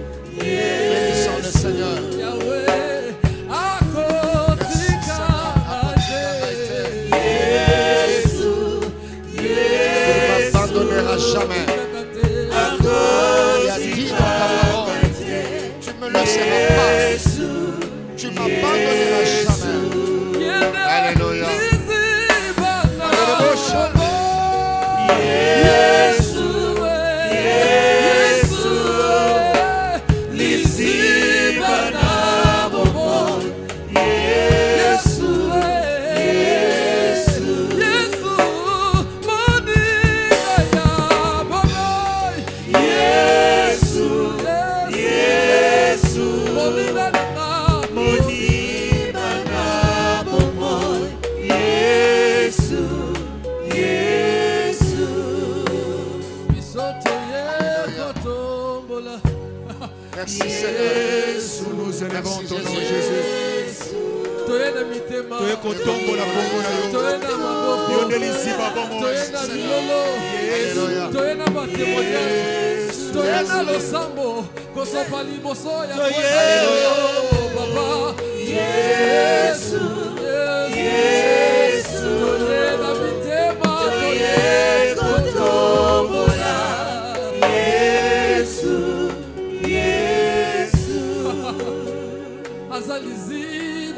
Bénissons le Seigneur. Tu ne m'abandonneras jamais. Tu as dit dans ta parole, tu ne me laisseras pas. Tu ne m'abandonneras jamais. Alléluia. Merci Seigneur. Nous élevons ton nom Jésus.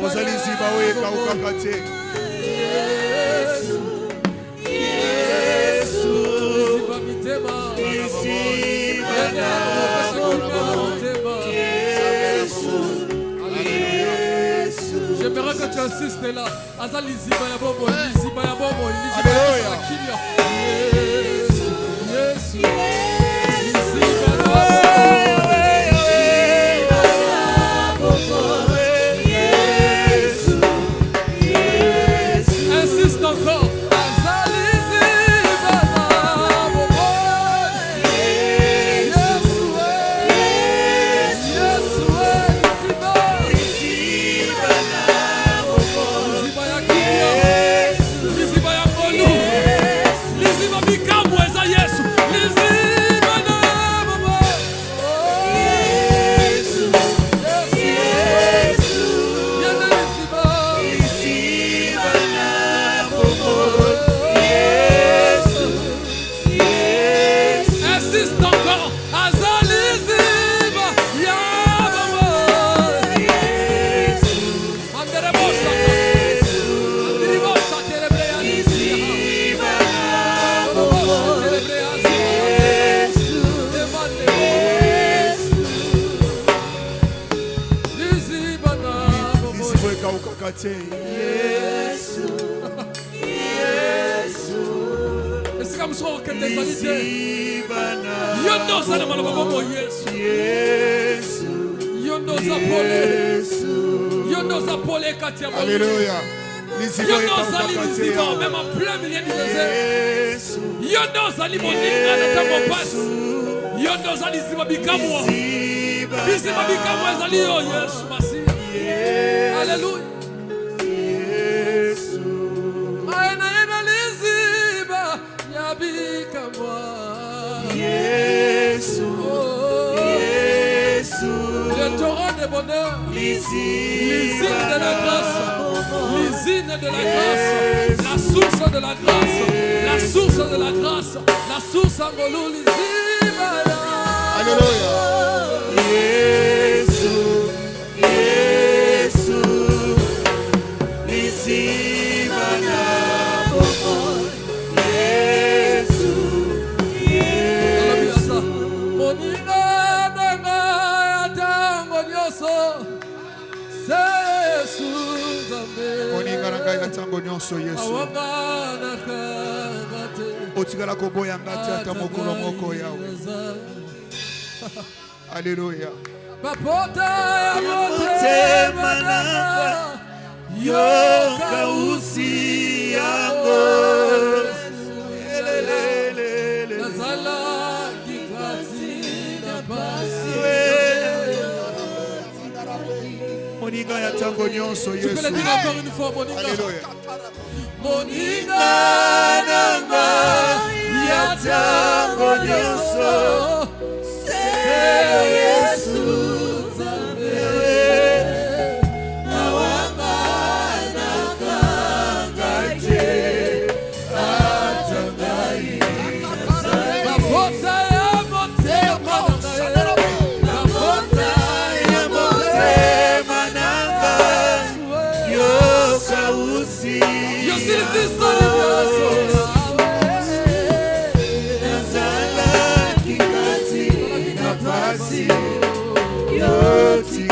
Ozaliziba weka ukakate. Yesu. J'aimerais que tu insistes là. Azaliziba ya bobo, liziba ya bobo, liziba ya kimia. Yesu. Liziba ya bobo. Alléluia. Même en plein milieu du désert. Yondo zali moninga na tambo passe. Yondo zali ziba bikamwa. Biziba bikamwa zali yo Yesu Masia. Alléluia. Aina liziba ya bikamwa. Yesu. Le torrent de bonheur. L'usine de la grâce. L'usine de la grâce. La source de la grâce. La source de la grâce. La source en Golou. Alléluia. Yes. moninga ya ntango nyonso Yesu otikala koboyanga te ata mokolo moko yawe. Alléluia. Mapota ya motema nanga yoka usi yango nazala kikati na basi moninga ya ntango nyonso Yesu. Tu peux le dire encore une fois, moninga. Alléluia. Moninga nanga ya ntango nyonso Yesu Nzambe awanga nakangate atangai mapota ya motema nanga mapota ya motema nanga yoka usi yosiri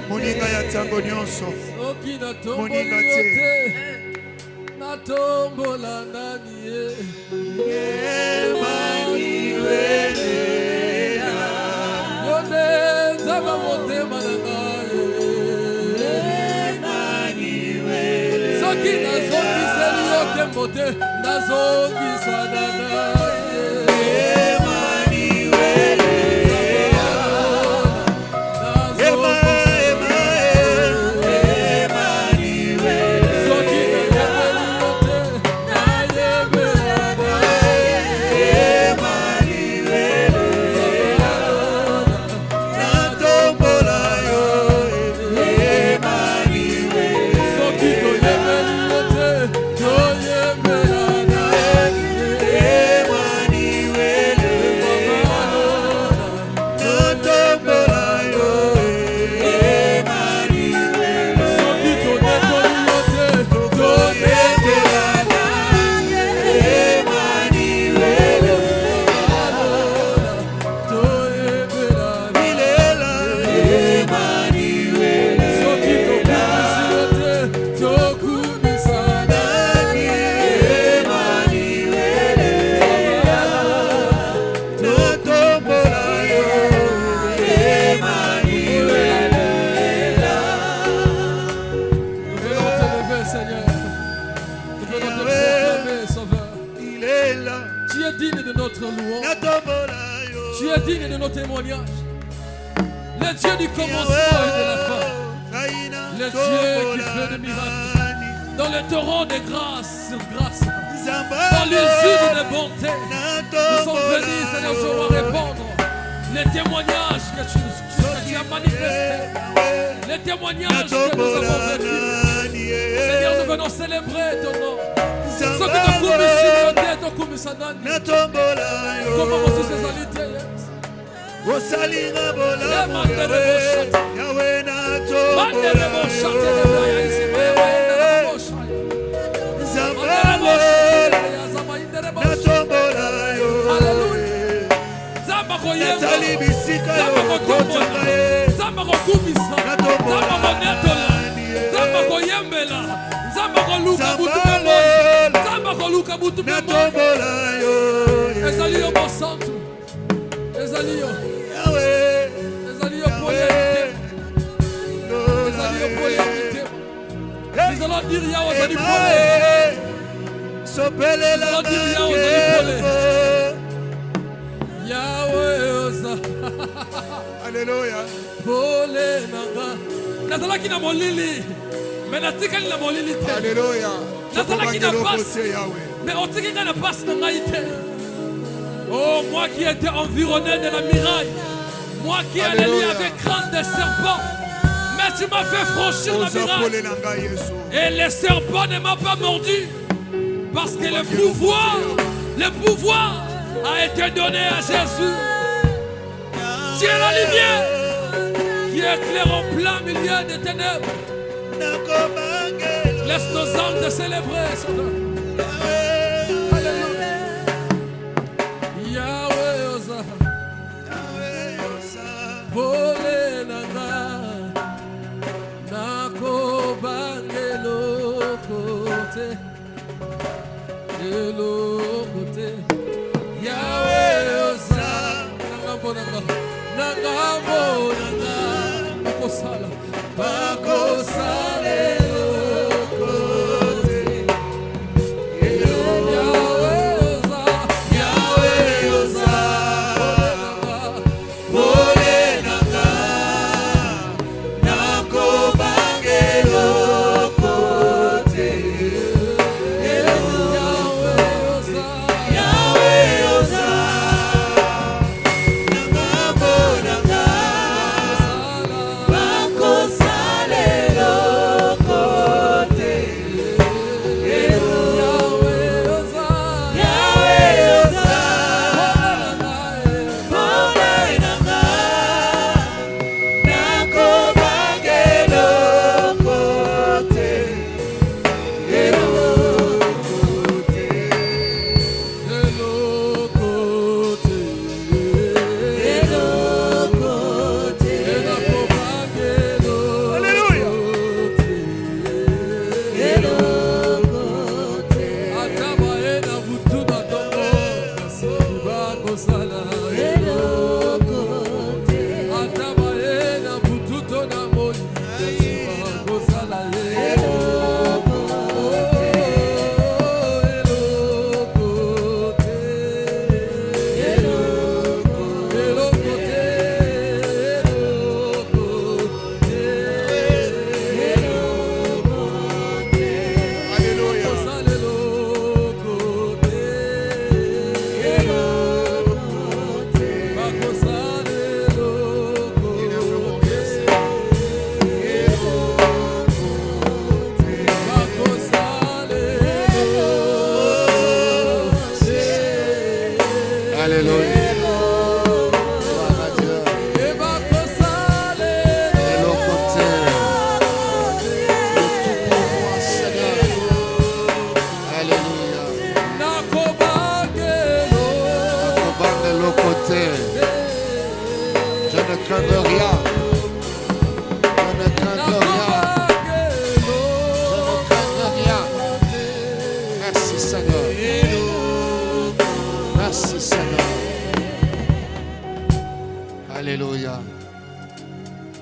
moninga ya ntango nyonso moninga te natombola nani yone nzaba motema nanga soki nazongiseli yo nkembo te nazongisana naye Tu es digne de nos témoignages. Le Dieu du commencement et de la fin. Le Dieu qui fait des miracles. Dans le torrent de grâce sur grâce. Dans l'usine de bonté. Nous sommes venus, Seigneur, je dois répondre Les témoignages que tu as manifestés, les témoignages que nous avons vécus. Seigneur, nous venons célébrer ton nom. Ce que tu as commis, comment aussi ces alités, nous allons dire Yahweh, Alléluia. nazalaki na molili mais natikali na molili te. Alléluia. Nazalaki na passe mais otiki nga na passe na ngai te. Oh, moi qui étais environné de la miraille, moi qui ai les liens avec crâne des serpents, mais tu m'as fait franchir la miraille. Et les serpents ne m'ont pas mordu parce que le pouvoir a été donné à Jésus. Tu es la lumière qui éclaire en plein milieu des ténèbres. Laisse nos âmes te célébrer, Seigneur. Alléluia. Yahweh Oza. Pole nanga. Nako bangelo kote. Elo kote. Yahweh Oza. Nanga bonanga. Nanga bonanga. Bakosala. Bakosale.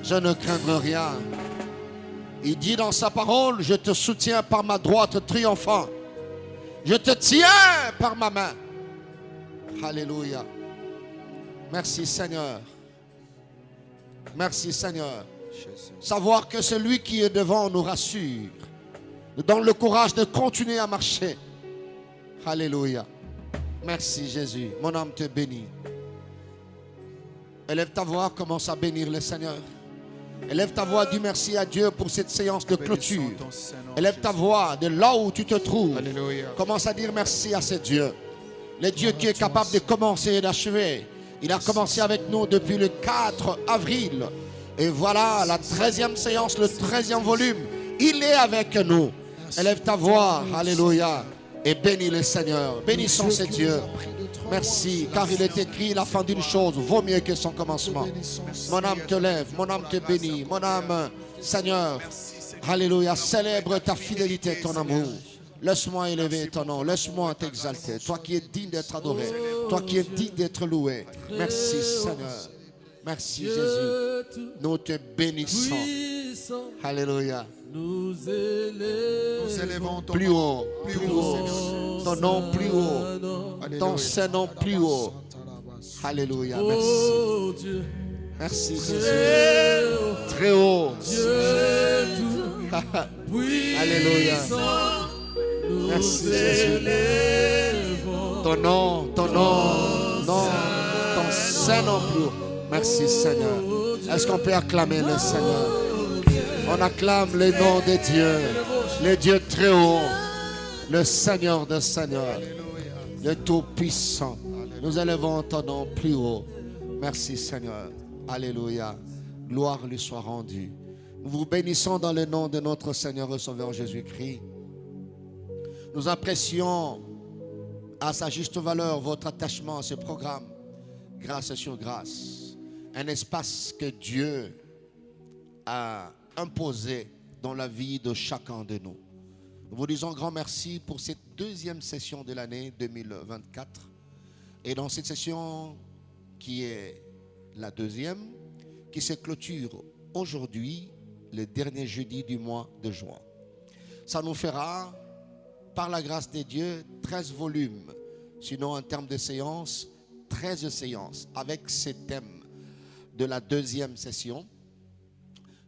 Je ne craindrai rien. Il dit dans sa parole, je te soutiens par ma droite triomphant. Je te tiens par ma main. Alléluia. Merci Seigneur. Merci Seigneur. Savoir que celui qui est devant nous rassure. Nous donne le courage de continuer à marcher. Alléluia. Merci Jésus. Mon âme te bénit. Élève ta voix, commence à bénir le Seigneur. Élève ta voix, dis merci à Dieu pour cette séance de clôture. Élève ta voix de là où tu te trouves. Alléluia. Commence à dire merci à ce Dieu. Le Dieu qui est capable de commencer et d'achever. Il a commencé avec nous depuis le 4 avril. Et voilà la 13e séance, le 13e volume. Il est avec nous. Élève ta voix, alléluia, et bénis le Seigneur. Bénissons ce Dieu. Merci, car il est écrit, la fin d'une chose vaut mieux que son commencement. Mon âme te lève, mon âme te bénit, mon âme, Seigneur, alléluia, célèbre ta fidélité, ton amour. Laisse-moi élever ton nom, laisse-moi t'exalter. Toi qui es digne d'être adoré, toi qui es digne d'être loué. Merci Seigneur, merci Jésus. Nous te bénissons. Alléluia. Nous élevons ton Plus haut, plus plus haut, haut. Seigneur. Ton nom plus haut. Alléluia. Ton Saint-Nom plus haut. Alléluia. Merci. Oh Dieu, Merci Jésus. Très haut. Dieu tout Alléluia. puissant, nous Merci Jésus. élevons. Ton nom, ton Saint-Nom plus haut. Merci Seigneur. Est-ce qu'on peut acclamer le Seigneur? On acclame le nom de Dieu, le Dieu très haut, le Seigneur des Seigneurs, le Tout-Puissant. Nous élevons ton nom plus haut. Merci Seigneur. Alléluia. Gloire lui soit rendue. Nous vous bénissons dans le nom de notre Seigneur et Sauveur Jésus-Christ. Nous apprécions à sa juste valeur votre attachement à ce programme. Grâce sur grâce. Un espace que Dieu a imposé dans la vie de chacun de nous. Nous vous disons grand merci pour cette deuxième session de l'année 2024. Et dans cette session qui est la deuxième, qui se clôture aujourd'hui, le dernier jeudi du mois de juin. Ça nous fera, par la grâce de Dieu, 13 volumes. Sinon, en termes de séances, 13 séances avec ce thème de la deuxième session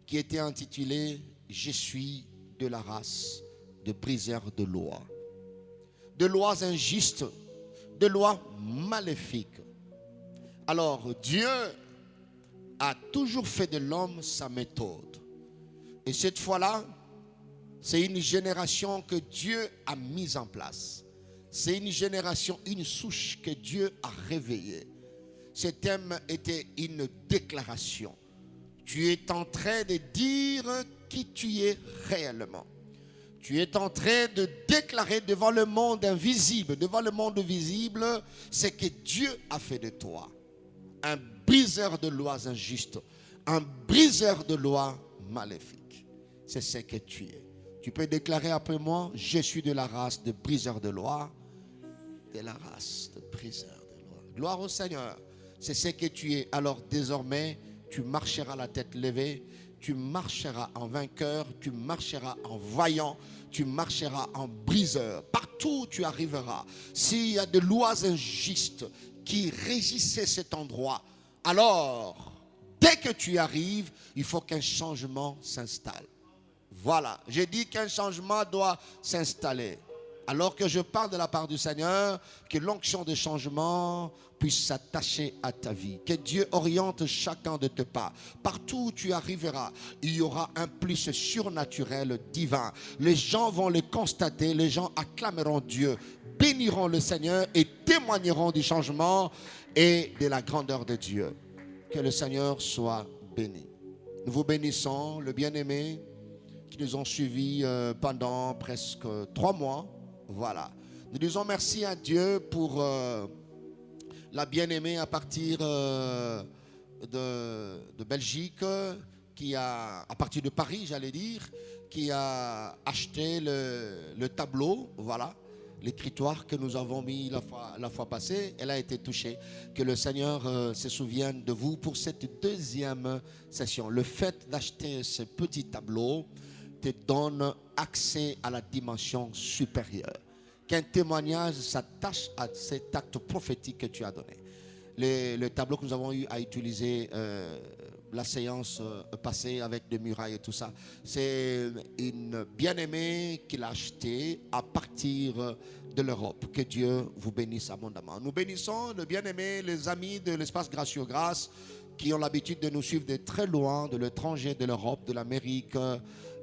qui était intitulé « Je suis de la race de briseurs de lois ». De lois injustes, de lois maléfiques. Alors Dieu a toujours fait de l'homme sa méthode. Et cette fois-là, c'est une génération que Dieu a mise en place. C'est une génération, une souche que Dieu a réveillée. Ce thème était une déclaration. Tu es en train de dire qui tu es réellement. Tu es en train de déclarer devant le monde invisible, devant le monde visible, ce que Dieu a fait de toi. Un briseur de lois injustes, un briseur de lois maléfiques. C'est ce que tu es. Tu peux déclarer après moi, je suis de la race de briseurs de lois, de la race de briseurs de lois. Gloire au Seigneur. C'est ce que tu es. Alors désormais, tu marcheras la tête levée, tu marcheras en vainqueur, tu marcheras en vaillant, tu marcheras en briseur. Partout où tu arriveras, s'il y a des lois injustes qui régissaient cet endroit, alors, dès que tu arrives, il faut qu'un changement s'installe. Voilà, j'ai dit qu'un changement doit s'installer. Alors que je parle de la part du Seigneur, que l'onction de changement puisse s'attacher à ta vie. Que Dieu oriente chacun de tes pas. Partout où tu arriveras, il y aura un plus surnaturel divin. Les gens vont le constater, les gens acclameront Dieu, béniront le Seigneur et témoigneront du changement et de la grandeur de Dieu. Que le Seigneur soit béni. Nous vous bénissons, le bien-aimé, qui nous ont suivis pendant presque 3 mois. Voilà. Nous disons merci à Dieu pour la bien-aimée à partir de Belgique, qui a, à partir de Paris, j'allais dire, qui a acheté le tableau, voilà, l'écritoire que nous avons mis la fois passée. Elle a été touchée. Que le Seigneur se souvienne de vous pour cette deuxième session. Le fait d'acheter ce petit tableau te donne accès à la dimension supérieure. Qu'un témoignage s'attache à cet acte prophétique que tu as donné. Le tableau que nous avons eu à utiliser la séance passée avec des murailles et tout ça, c'est une bien-aimée qui l'a acheté à partir de l'Europe. Que Dieu vous bénisse abondamment. Nous bénissons le bien-aimé, les amis de l'espace Grâce sur Grâce qui ont l'habitude de nous suivre de très loin, de l'étranger, de l'Europe, de l'Amérique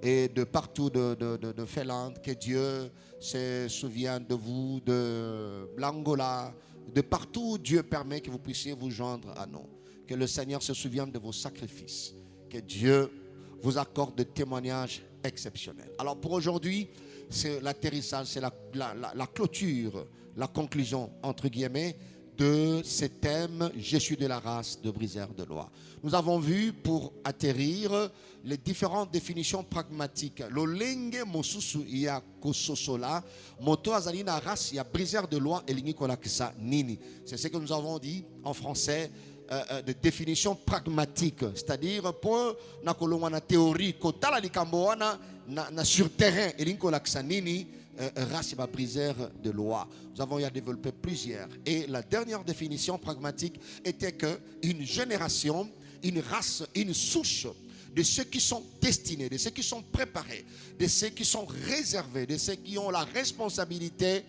et de partout de Finlande. Que Dieu se souvienne de vous, de l'Angola, de partout où Dieu permet que vous puissiez vous joindre à nous. Que le Seigneur se souvienne de vos sacrifices. Que Dieu vous accorde des témoignages exceptionnels. Alors pour aujourd'hui, c'est l'atterrissage, c'est la clôture, la conclusion, entre guillemets, de ce thème « Je suis de la race de briseurs de loi ». Nous avons vu, pour atterrir, les différentes définitions pragmatiques. Lolenge mosusu ya kososola, moto azali na race ya briseur de loi elingi kolakisa nini. C'est ce que nous avons dit en français, de définition pragmatique. C'est-à-dire, pour na théorie, kotala likambo wana na sur terrain elingi kolakisa nini. Race et briseur de loi. Nous avons eu à développer plusieurs. Et la dernière définition pragmatique était qu'une génération, une race, une souche de ceux qui sont destinés, de ceux qui sont préparés, de ceux qui sont réservés, de ceux qui ont la responsabilité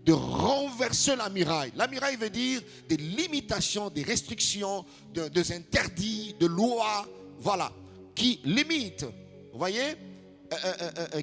de renverser la muraille. La muraille veut dire des limitations, des restrictions, des interdits, de lois, voilà, qui limitent, vous voyez,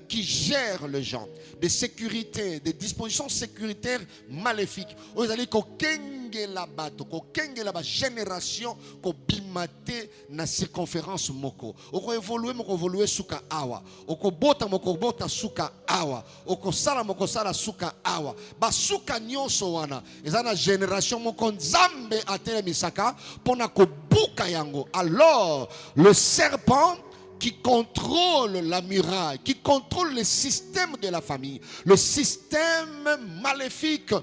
qui gèrent les gens, de sécurité, des dispositions sécuritaires maléfiques. Vous allez kenge la bato, kenge la génération, ko bimate na circonférence moko. Oko évoluer suka awa. Oko bota suka awa. Oko sala suka awa. Ba suka nyonso wana. Ezana génération moko nzambe atele misaka pona ko buka yango. Alors le serpent qui contrôle la muraille, qui contrôle le système de la famille, le système maléfique,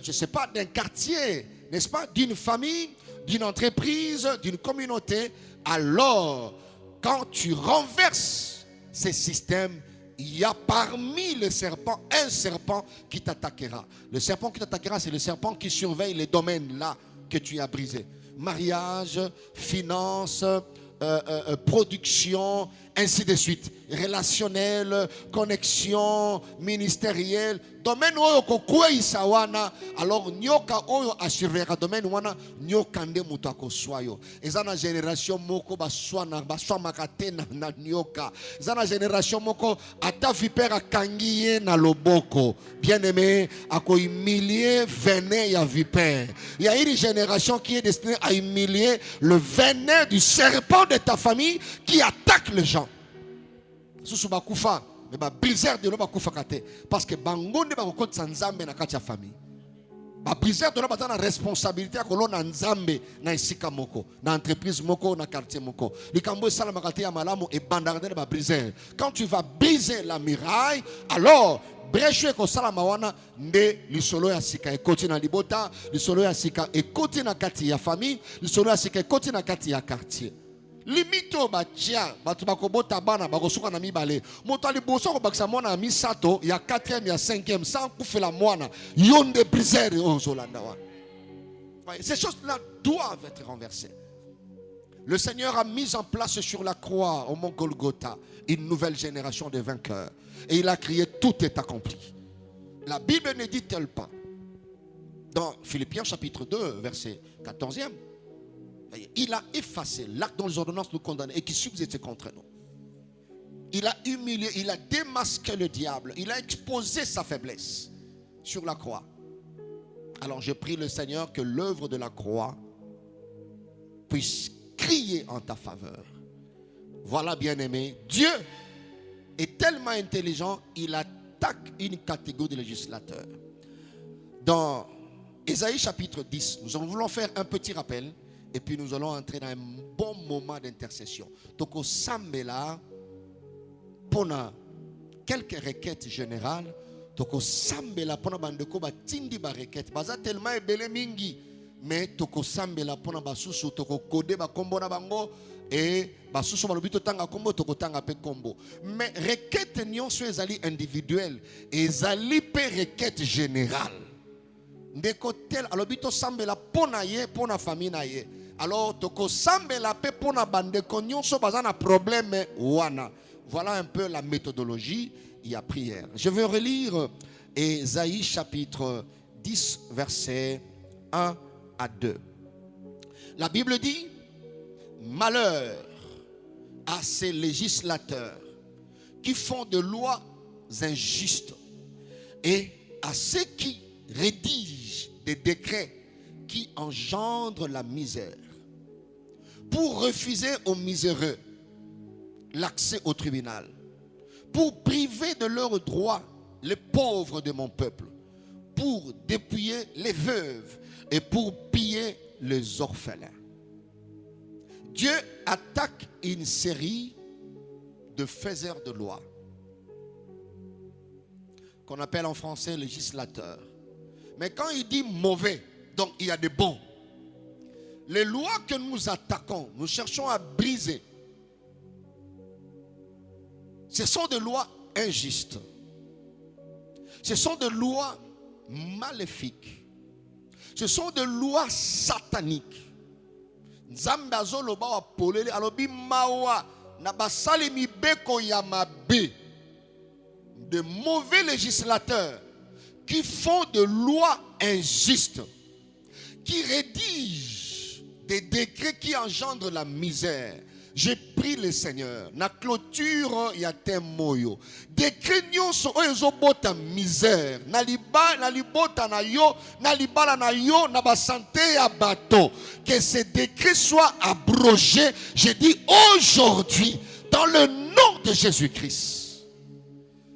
je ne sais pas, d'un quartier, n'est-ce pas, d'une famille, d'une entreprise, d'une communauté. Alors, quand tu renverses ces systèmes, il y a parmi les serpents un serpent qui t'attaquera. Le serpent qui t'attaquera, c'est le serpent qui surveille les domaines là que tu as brisés. Mariage, finances, production, ainsi de suite, relationnel, connexion, ministériel, domaine oyo kokwe isawana, alors nyoka oyo assurera domaine wana nyoka nde mutu akoswayo. Ezana génération moko baswana makate na nyoka. Ezana génération moko ata vipère akangiye na loboko. Bien aimé, ako humilier venin ya vipère. Il y a une génération qui est destinée à humilier le venin du serpent de ta famille qui attaque les gens. Susu bakufa, mais ba briseur de l'eau bakufa kate, parce que bangonde ba kokotsa nzambe na kati ya famille. Ba briseur de l'eau ba na responsabilité akolo na nzambe na esika moko, na entreprise moko, na quartier moko. Likambo sala makate ya malamu et bandarde ba briseur. Quand tu vas briser la muraille, alors brèche ko sala mawana nde lisolo ya sika ekoti na libota, lisolo ya sika ekoti na kati ya famille, lisolo ya sika ekoti na kati ya quartier. Limito batia batu bakobota bana bakosuka na mibale moto aliboso ko bakisa mwana misato ya 4e ya 5e sans kufela mwana yonde briseur ozolanda wa. Ces choses là doivent être renversées. Le Seigneur a mis en place sur la croix au mont Golgotha une nouvelle génération de vainqueurs et il a crié tout est accompli. La Bible ne dit-elle pas dans Philippiens chapitre 2 verset 14e, il a effacé l'acte dont les ordonnances nous condamnent et qui subsistait contre nous. Il a humilié, il a démasqué le diable, il a exposé sa faiblesse sur la croix. Alors je prie le Seigneur que l'œuvre de la croix puisse crier en ta faveur. Voilà, bien-aimé, Dieu est tellement intelligent, il attaque une catégorie de législateurs. Dans Ésaïe chapitre 10, nous voulons faire un petit rappel. Et puis nous allons entrer dans un bon moment d'intercession. Toko sambela pona quelques requêtes générales. Toko sambela pona bandeko ba tindi ba requête. Baza tellement ebele mingi. Mais toko sambela pona basusu toko kode ba kombo na bango et basusu balobito tanga kombo toko tanga pe kombo. Mais requête nyonso ezali individuelle, ezali pe requête générale. Ndeko tel alobito sambela pona ye pona famille na ye. Alors, toko sambe la paix pour na bande konyon so bazana problème wana. Voilà un peu la méthodologie. Il y a prière. Je vais relire Ésaïe chapitre 10 versets 1 à 2. La Bible dit malheur à ces législateurs qui font de lois injustes et à ceux qui rédigent des décrets qui engendrent la misère, pour refuser aux miséreux l'accès au tribunal, pour priver de leurs droits les pauvres de mon peuple, pour dépouiller les veuves et pour piller les orphelins. Dieu attaque une série de faiseurs de lois, qu'on appelle en français législateurs. Mais quand il dit mauvais, donc il y a des bons. Les lois que nous attaquons, nous cherchons à briser, ce sont des lois injustes. Ce sont des lois maléfiques. Ce sont des lois sataniques. Nzambe azoloba wa polele alobi mawa na basali mibeko ya mabe, de mauvais législateurs qui font de lois injustes, qui rédigent des décrets qui engendrent la misère. Je prie le Seigneur, na clôture ya temoyo, décret nyonso oyo ezobota misère, na libota na yo, na libala na yo, na ba santé ya bato, que ces décrets soient abrogés, je dis aujourd'hui, dans le nom de Jésus-Christ.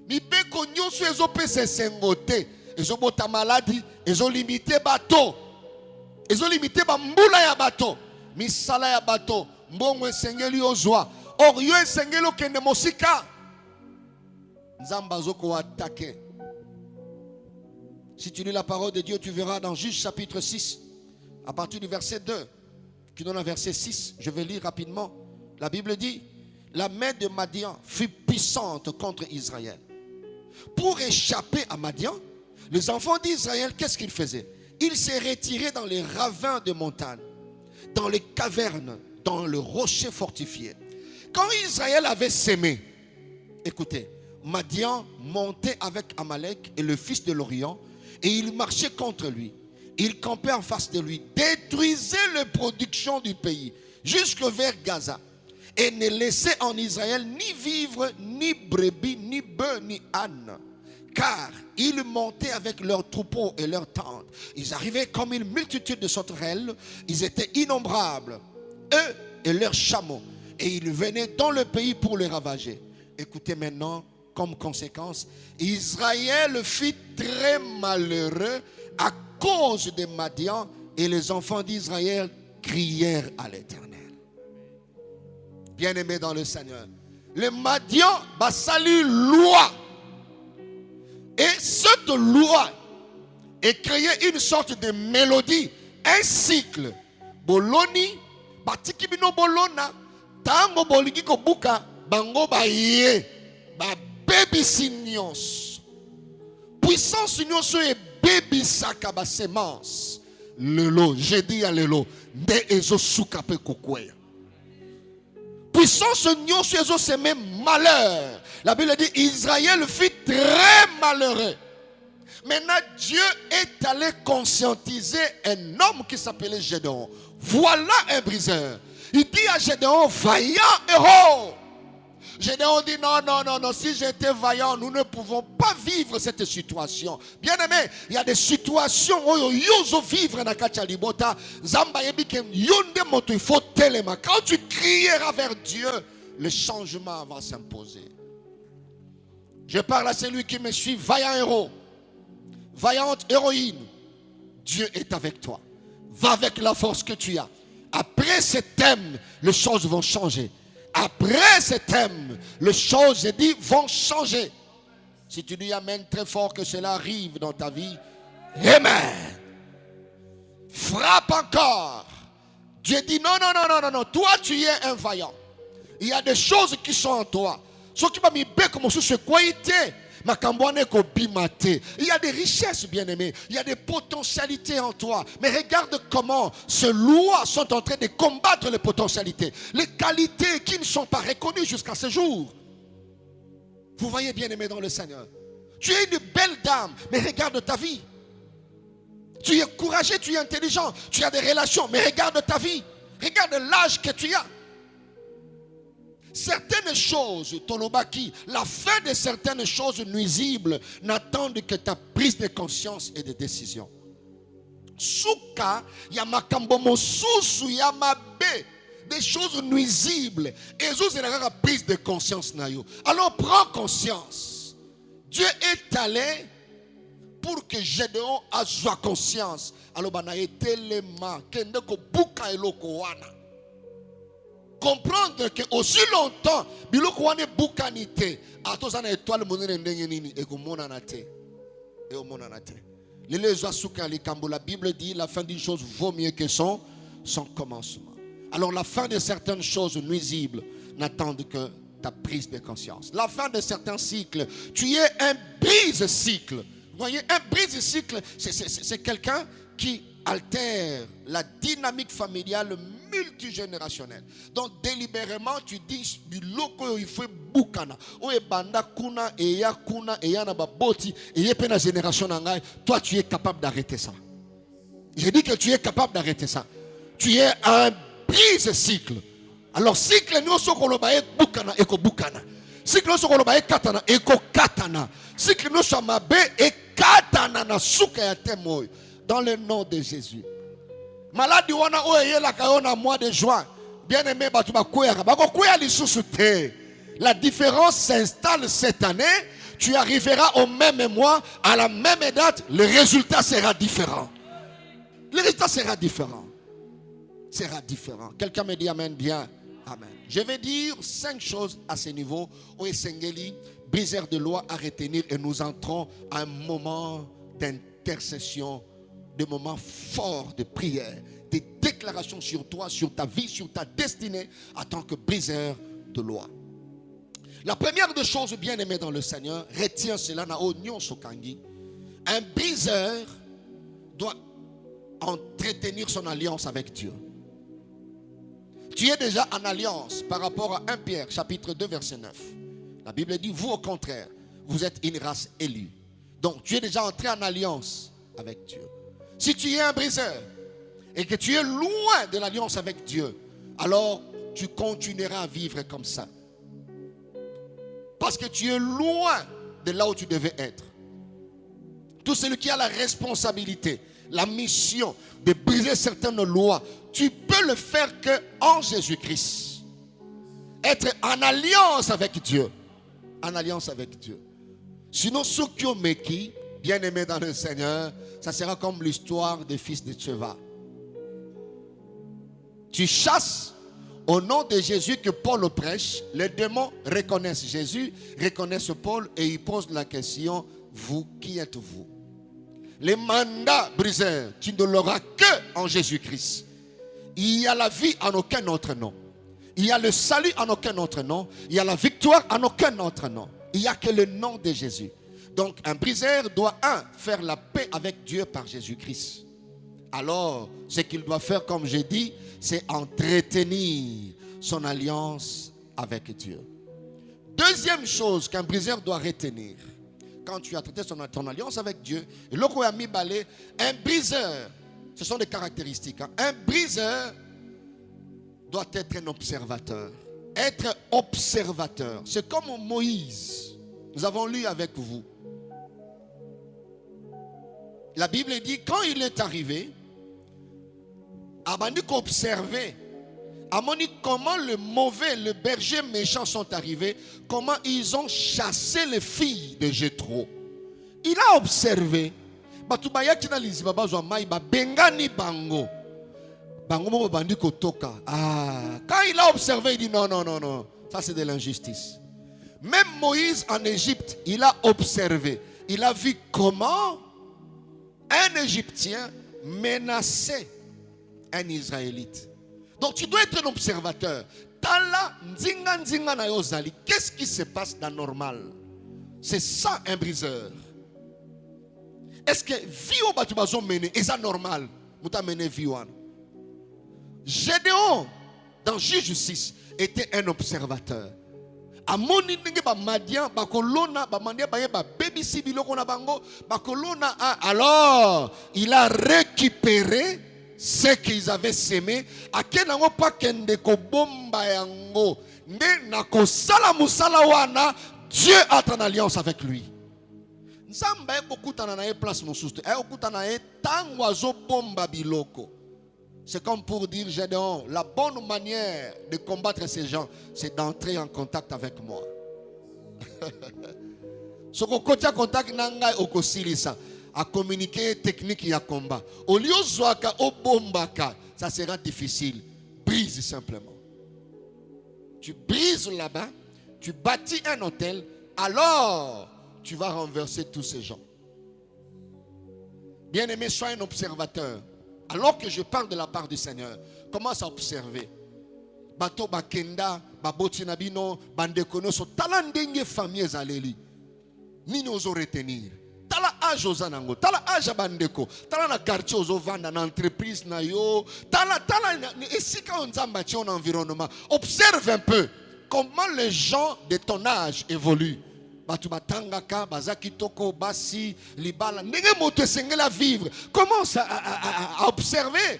Mibeko nyonso ezopesa sengote, ezobota maladie, ezolimité bato, ezolimité ba mbula ya bato, misala ya bato. Mbongo esengeli ozwa, or yo esengeli okende mosika, nzamba zoko attaqué. Si tu lis la parole de Dieu, tu verras dans Juge chapitre 6, à partir du verset 2, qui donne un verset 6, je vais lire rapidement. La Bible dit, la main de Madian fut puissante contre Israël. Pour échapper à Madian, les enfants d'Israël, qu'est-ce qu'ils faisaient? Ils se retiraient dans les ravins de montagne, dans les cavernes, dans le rocher fortifié. Quand Israël avait sémé, écoutez, Madian montait avec Amalek et le fils de l'Orient, et il marchait contre lui. Il campait en face de lui, détruisait les productions du pays, jusque vers Gaza, et ne laissait en Israël ni vivre, ni brebis, ni bœufs, ni ânes. Car ils montaient avec leurs troupeaux et leurs tentes. Ils arrivaient comme une multitude de sauterelles. Ils étaient innombrables, eux et leurs chameaux. Et ils venaient dans le pays pour les ravager. Écoutez maintenant, comme conséquence, Israël fut très malheureux à cause de Madian, et les enfants d'Israël crièrent à l'Éternel. Bien-aimés dans le Seigneur, le Madian va saluer loi. Et cette loi est créée une sorte de mélodie, un cycle. Boloni, batikibino bolona, tango bolingi ko buka, bango ba ye, ba baby signos. Puissance nyonso e baby saka ba semence. Lelo, j'ai dit à lelo, nde ezo suka pe kokweya. Puissance nyonso ezo seme malheur. La Bible dit Israël fut très malheureux. Maintenant Dieu est allé conscientiser un homme qui s'appelait Gédéon. Voilà un briseur. Il dit à Gédéon, vaillant héros. Gédéon dit non, si j'étais vaillant, nous ne pouvons pas vivre cette situation. Bien aimé, il y a des situations où yozo vivre na kachalibota, zamba yebikem yonde moto il faut telema. Quand tu crieras vers Dieu, le changement va s'imposer. Je parle à celui qui me suit, vaillant héros, vaillante héroïne. Dieu est avec toi. Va avec la force que tu as. Après ce thème, les choses vont changer. Après ce thème, les choses, je dis, vont changer. Si tu dis amen très fort que cela arrive dans ta vie, amen. Frappe encore. Dieu dit non, toi tu es un vaillant. Il y a des choses qui sont en toi. Ce qui m'a mis comme sous ce qualité. Il y a des richesses, bien-aimés. Il y a des potentialités en toi. Mais regarde comment ces lois sont en train de combattre les potentialités. Les qualités qui ne sont pas reconnues jusqu'à ce jour. Vous voyez, bien-aimés dans le Seigneur. Tu es une belle dame, mais regarde ta vie. Tu es courageux, tu es intelligent, tu as des relations, mais regarde ta vie. Regarde l'âge que tu as. Certaines choses, Tolobaki, la fin de certaines choses nuisibles n'attendent que ta prise de conscience et de décision. Souka, yamakambo mosusu, yamabe, des choses nuisibles. Et vous avez la prise de conscience. Alors prends conscience. Dieu est allé pour que Gédéon ait conscience. Alors, comprendre que aussi longtemps, biloko wane bukanite, atozana étoile monene ndenge nini et komona na te. Et omona na te. La Bible dit la fin d'une chose vaut mieux que son commencement. Alors la fin de certaines choses nuisibles n'attendent que ta prise de conscience. La fin de certains cycles, tu es un brise-cycle. Vous voyez, un brise-cycle, c'est quelqu'un qui altère la dynamique familiale multigénérationnelle. Donc délibérément, tu dis biloko il faut bukana. O e banda kuna e ya na baboti e ye pena génération nangai. Toi tu es capable d'arrêter ça. Je dis que tu es capable d'arrêter ça. Tu es un brise-cycle. Alors cycle nous so koloba e bukana e ko bukana. Cycle nous so koloba e katana e ko katana. Cycle nous so mabe e katana na suka ya temoy. Dans le nom de Jésus. Maladi wana oye la kayona mois de juin. Bien aimé batuba koyaka. Bako koya lisusu te. La différence s'installe cette année. Tu arriveras au même mois, à la même date, le résultat sera différent. Le résultat sera différent. Sera différent. Quelqu'un me dit amen bien. Amen. Je vais dire 5 choses à ce niveau. Oye Sengeli, briseur de loi à retenir et nous entrons à un moment d'intercession. Des moments forts de prière, des déclarations sur toi, sur ta vie, sur ta destinée en tant que briseur de loi. La première des choses bien aimées dans le Seigneur, retiens cela na oignon sokangi. Un briseur doit entretenir son alliance avec Dieu. Tu es déjà en alliance par rapport à 1 Pierre chapitre 2 verset 9. La Bible dit, vous au contraire, vous êtes une race élue. Donc tu es déjà entré en alliance avec Dieu. Si tu es un briseur et que tu es loin de l'alliance avec Dieu, alors tu continueras à vivre comme ça. Parce que tu es loin de là où tu devais être. Tout celui qui a la responsabilité, la mission de briser certaines lois, tu peux le faire qu'en Jésus-Christ. Être en alliance avec Dieu. En alliance avec Dieu. Sinon, ceux qui ont méqui, bien-aimés dans le Seigneur, ça sera comme l'histoire des fils de Tcheva. Tu chasses au nom de Jésus que Paul prêche. Les démons reconnaissent Jésus, reconnaissent Paul et ils posent la question, vous, qui êtes-vous? Les mandats briseurs, tu ne l'auras que en Jésus-Christ. Il y a la vie en aucun autre nom. Il y a le salut en aucun autre nom. Il y a la victoire en aucun autre nom. Il n'y a que le nom de Jésus. Donc un briseur doit faire la paix avec Dieu par Jésus-Christ. Alors ce qu'il doit faire, comme j'ai dit, c'est entretenir son alliance avec Dieu. Deuxième chose qu'un briseur doit retenir, quand tu as traité ton alliance avec Dieu, un briseur, ce sont des caractéristiques. Un briseur doit être un observateur. Être observateur, c'est comme Moïse. Nous avons lu avec vous. La Bible dit, quand il est arrivé, Abandi observé, Amoni comment le mauvais, le berger méchant sont arrivés, comment ils ont chassé les filles de Jéthro. Il a observé. Quand il a observé, il dit non, ça c'est de l'injustice. Même Moïse en Égypte, il a observé. Il a vu comment un Égyptien menaçait un Israélite. Donc tu dois être un observateur. Qu'est-ce qui se passe d'anormal? C'est ça un briseur. Est-ce que vie au batubazo mené est ça normal? Gédéon dans Juge 6 était un observateur. Alors il a récupéré ce qu'ils avaient sémé. nde nakosala musala wana, Dieu entre en alliance avec lui. Nzamba ekokutana na ye place mosusu. Ekokutana na ye tango azobomba biloko. C'est comme pour dire, Gédéon, la bonne manière de combattre ces gens, c'est d'entrer en contact avec moi. Ce que en contact nanga okosilisa à communiquer technique ya combat. Au lieu zwaka o bombaka, ça sera difficile. Brise simplement. Tu brises là-bas, tu bâtis un hôtel, alors tu vas renverser tous ces gens. Bien-aimé, sois un observateur. Alors que je parle de la part du Seigneur, commence à observer. Bato bakenda, baboti nabino, bandekono so talandenge famille zaleli. Nini ozo retenir. Tala âge ozanango, tala âge bandeko, tala na quartier ozo vanda na entreprise na yo, tala esika onzamba ti on environnement. Observe un peu comment les gens de ton âge évoluent. Batu batangaka, bazaki toko, basi, libala, ndenge moto esengela vivre. Commence à observer.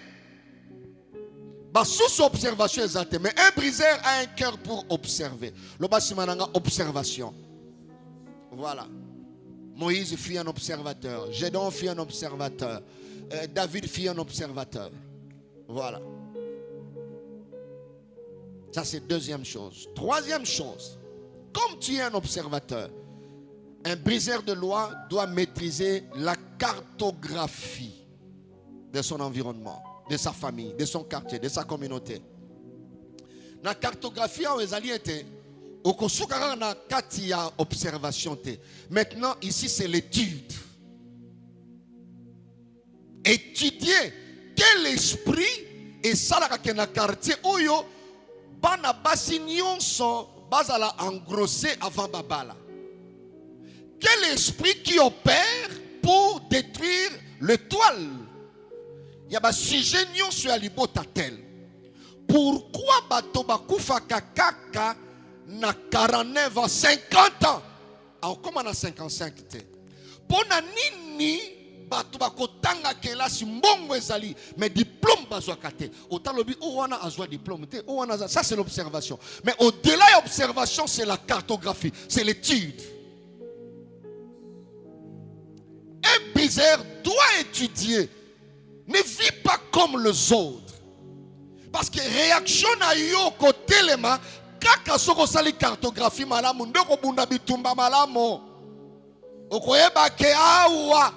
Sous observation exactement. Mais un briseur a un cœur pour observer. Le basi mananga observation. Voilà. Moïse fut un observateur. Gédéon fut un observateur. David fut un observateur. Voilà. Ça c'est deuxième chose. Troisième chose. Comme tu es un observateur, un briseur de loi doit maîtriser la cartographie de son environnement, de sa famille, de son quartier, de sa communauté. La cartographie en été na katia observation. Maintenant, ici, c'est l'étude. Étudier quel esprit est ça dans quartier oyo bana basi nyonso bazala engrossé avant babala. Quel esprit qui opère pour détruire l'étoile? Il y a un sujet sur Alibota tel. Pourquoi bato bakufa kaka na 49 ans, 50 ans? Alors comment on a 55 te? Pona nini bato bakotanga kelasi mbongo ezali mais diplôme bazwa kate. Otalobi owana azwa diplôme te. Ça c'est l'observation. Mais au-delà de l'observation, c'est la cartographie, c'est l'étude. Un briseur doit étudier. Ne vis pas comme les autres. Parce que réaction à yo côté lema kaka soko sali cartographie malamu ndoko bunda bitumba malamu. Okoyeba ke awa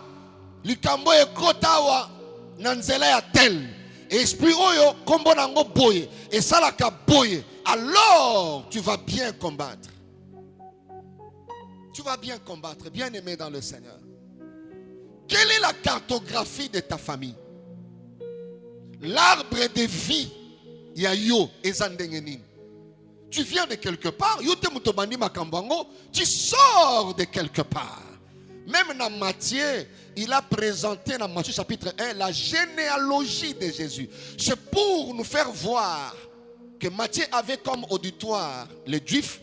likambo ekota wa nanzela ya tel. Esprit oyo kombo nango boye et salaka boye. Alors tu vas bien combattre. Tu vas bien combattre, bien aimé dans le Seigneur. Quelle est la cartographie de ta famille? L'arbre de vie, yayo ezandengenin. Tu viens de quelque part, tu sors de quelque part. Même dans Matthieu, il a présenté dans Matthieu chapitre 1 la généalogie de Jésus. C'est pour nous faire voir que Matthieu avait comme auditoire les Juifs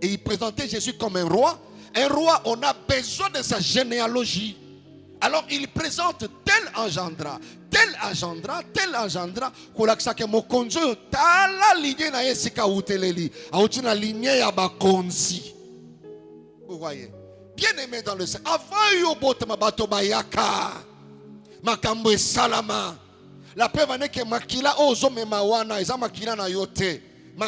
et il présentait Jésus comme un roi. Un roi, on a besoin de sa généalogie. Alors il présente tel engendra, tel engendra, tel engendra. Kolakisake mokonzo tala ligne na yesika uteleli. Autina ligne ya bakonzi. Vous voyez? Bien aimé dans le Seigneur. Avant yo botama bato bayaka. Makambo salama. La preuve est que makila ozo memawana eza makila na yote. Ça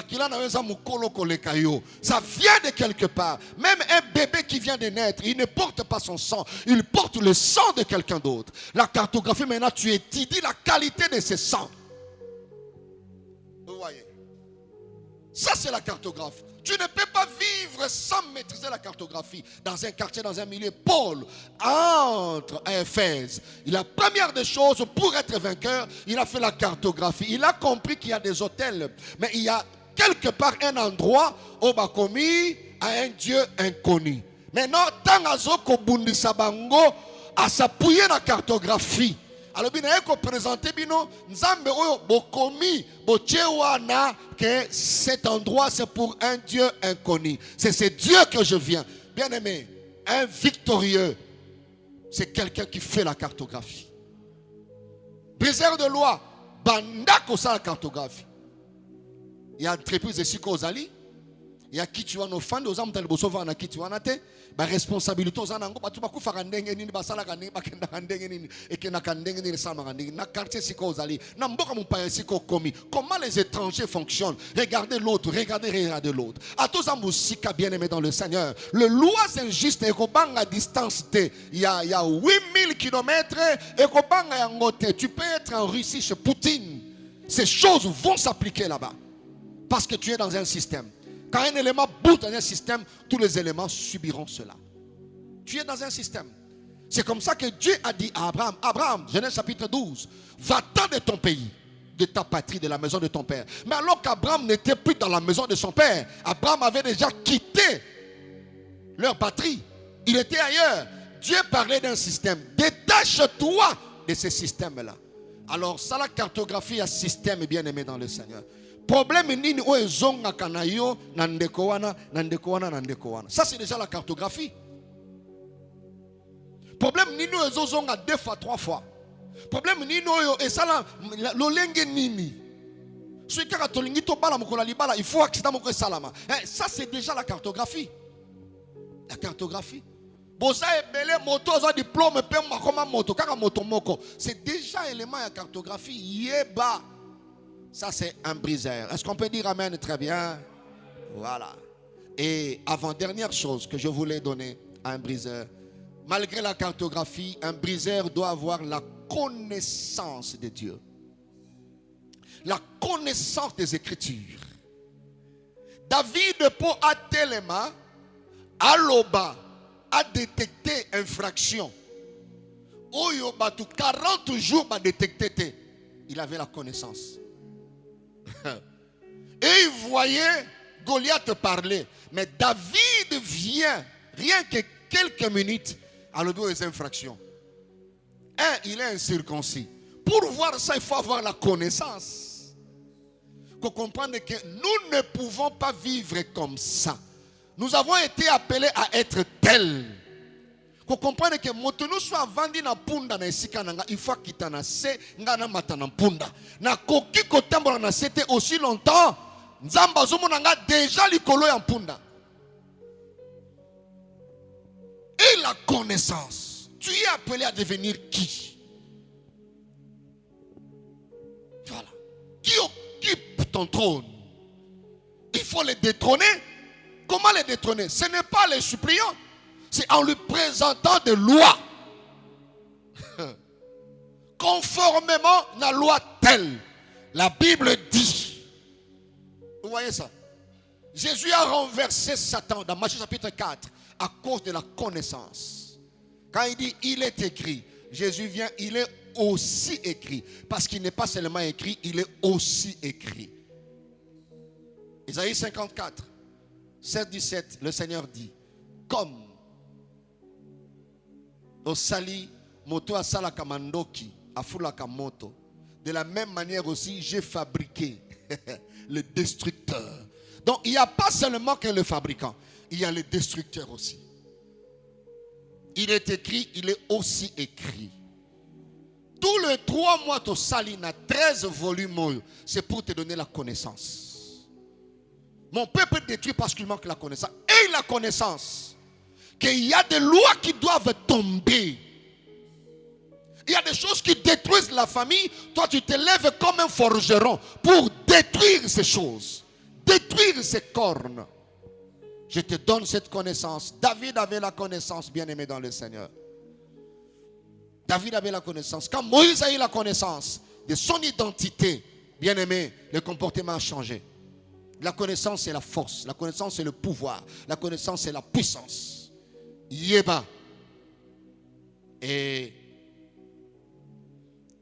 vient de quelque part. Même un bébé qui vient de naître, il ne porte pas son sang, il porte le sang de quelqu'un d'autre. La cartographie, maintenant, tu étudies la qualité de ce sang. Vous voyez? Ça, c'est la cartographie. Tu ne peux pas vivre sans maîtriser la cartographie. Dans un quartier, dans un milieu, Paul entre à Éphèse. La première des choses, pour être vainqueur, il a fait la cartographie. Il a compris qu'il y a des hôtels, mais il y a quelque part un endroit où Bakomi a un Dieu inconnu. Maintenant, tant azoko bundi sabango à s'appuyer la cartographie. Alors bien qu'on présente bino nzambe oyo bokomi bochewana que cet endroit c'est pour un Dieu inconnu. C'est ce Dieu que je viens. Bien aimé, un victorieux, c'est quelqu'un qui fait la cartographie. Briseur de loi, bandako ça la cartographie. Il y a une entreprise de Sikozali, Il y a qui tu as nos fans, aux hommes, t'as le beau sauveur, qui tu as été, ma responsabilité aux anango, tu vas faire un dengue, ni basala gani, bakenda dengue, ni et que na kandenge ni samarandi, na quartier siko ozali, na mboka mon père siko komi. Comment les étrangers fonctionnent? Regardez l'autre, regardez l'autre. À tous ambousika bien aimé dans le Seigneur. Le loi injuste et kobang à distance il y a 8000 km et kobang à ngote. Tu peux être en Russie chez Poutine. Ces choses vont s'appliquer là-bas parce que tu es dans un système. Quand un élément bout dans un système, tous les éléments subiront cela. Tu es dans un système. C'est comme ça que Dieu a dit à Abraham, Abraham, Genèse chapitre 12, va-t'en de ton pays, de ta patrie, de la maison de ton père. Mais alors qu'Abraham n'était plus dans la maison de son père, Abraham avait déjà quitté leur patrie. Il était ailleurs. Dieu parlait d'un système. Détache-toi de ce système-là. Alors, ça la cartographie à système bien aimé dans le Seigneur. Problème nini o ezonga kanayo nandeko wana. Ça c'est déjà la cartographie. Problème nini o ezozonga 2 fois 3 fois. Problème nini o esala lolenge nini. Ce qui katolingi to bala mokola libala il faut accident moko salama. Ça c'est déjà la cartographie. La cartographie. Bosa ebele moto za diplôme pe makoma moto kaka moto moko. C'est déjà élément de cartographie yeba. Ça, c'est un briseur. Est-ce qu'on peut dire amen? Très bien. Voilà. Et avant-dernière chose que je voulais donner à un briseur. Malgré la cartographie, un briseur doit avoir la connaissance de Dieu. La connaissance des Écritures. David pour Atelema, Aloba, a détecté infraction. Oyoba, 40 jours, a détecté. Il avait la connaissance. Et il voyait Goliath parler. Mais David vient, rien que quelques minutes, à l'objet des infractions. Il est incirconcis. Pour voir ça, il faut avoir la connaissance. Pour comprendre que nous ne pouvons pas vivre comme ça. Nous avons été appelés à être tels. Pour comprendre que nous soit vendu na punda na esika nanga il faut quitter na se ngana mata na punda na koki kotambola na c'était aussi longtemps nzamba zomona nga déjà likolo ya punda. Et la connaissance, tu es appelé à devenir qui? Voilà. Qui occupe ton trône? Il faut les détrôner. Comment les détrôner? Ce n'est pas les suppliants. C'est en lui présentant des lois. Conformément à la loi telle. La Bible dit. Vous voyez ça? Jésus a renversé Satan dans Matthieu chapitre 4 à cause de la connaissance. Quand il dit il est écrit, Jésus vient, il est aussi écrit. Parce qu'il n'est pas seulement écrit, il est aussi écrit. Isaïe 54, 7-17, le Seigneur dit, comme Osali moto asala kamandoki afula kamoto. De la même manière aussi, j'ai fabriqué le destructeur. Donc il n'y a pas seulement que le fabricant, il y a le destructeur aussi. Il est écrit, il est aussi écrit. Tous les 3 mois, tu sali na 13 volumes, c'est pour te donner la connaissance. Mon peuple est détruit parce qu'il manque la connaissance. Et la connaissance. Qu'il y a des lois qui doivent tomber. Il y a des choses qui détruisent la famille. Toi, tu te lèves comme un forgeron pour détruire ces choses. Détruire ces cornes. Je te donne cette connaissance. David avait la connaissance, bien-aimé dans le Seigneur. David avait la connaissance. Quand Moïse a eu la connaissance de son identité, bien-aimé, le comportement a changé. La connaissance, c'est la force. La connaissance, c'est le pouvoir. La connaissance, c'est la puissance. Yéba. Et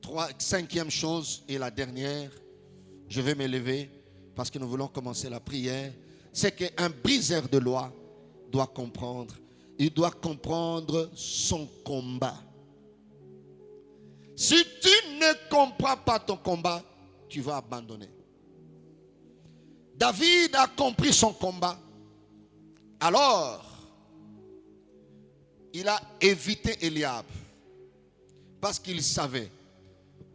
5e chose et la dernière, je vais m'élever parce que nous voulons commencer la prière, c'est qu'un briseur de loi doit comprendre. Il doit comprendre son combat. Si tu ne comprends pas ton combat, tu vas abandonner. David a compris son combat. Alors, il a évité Eliab. Parce qu'il savait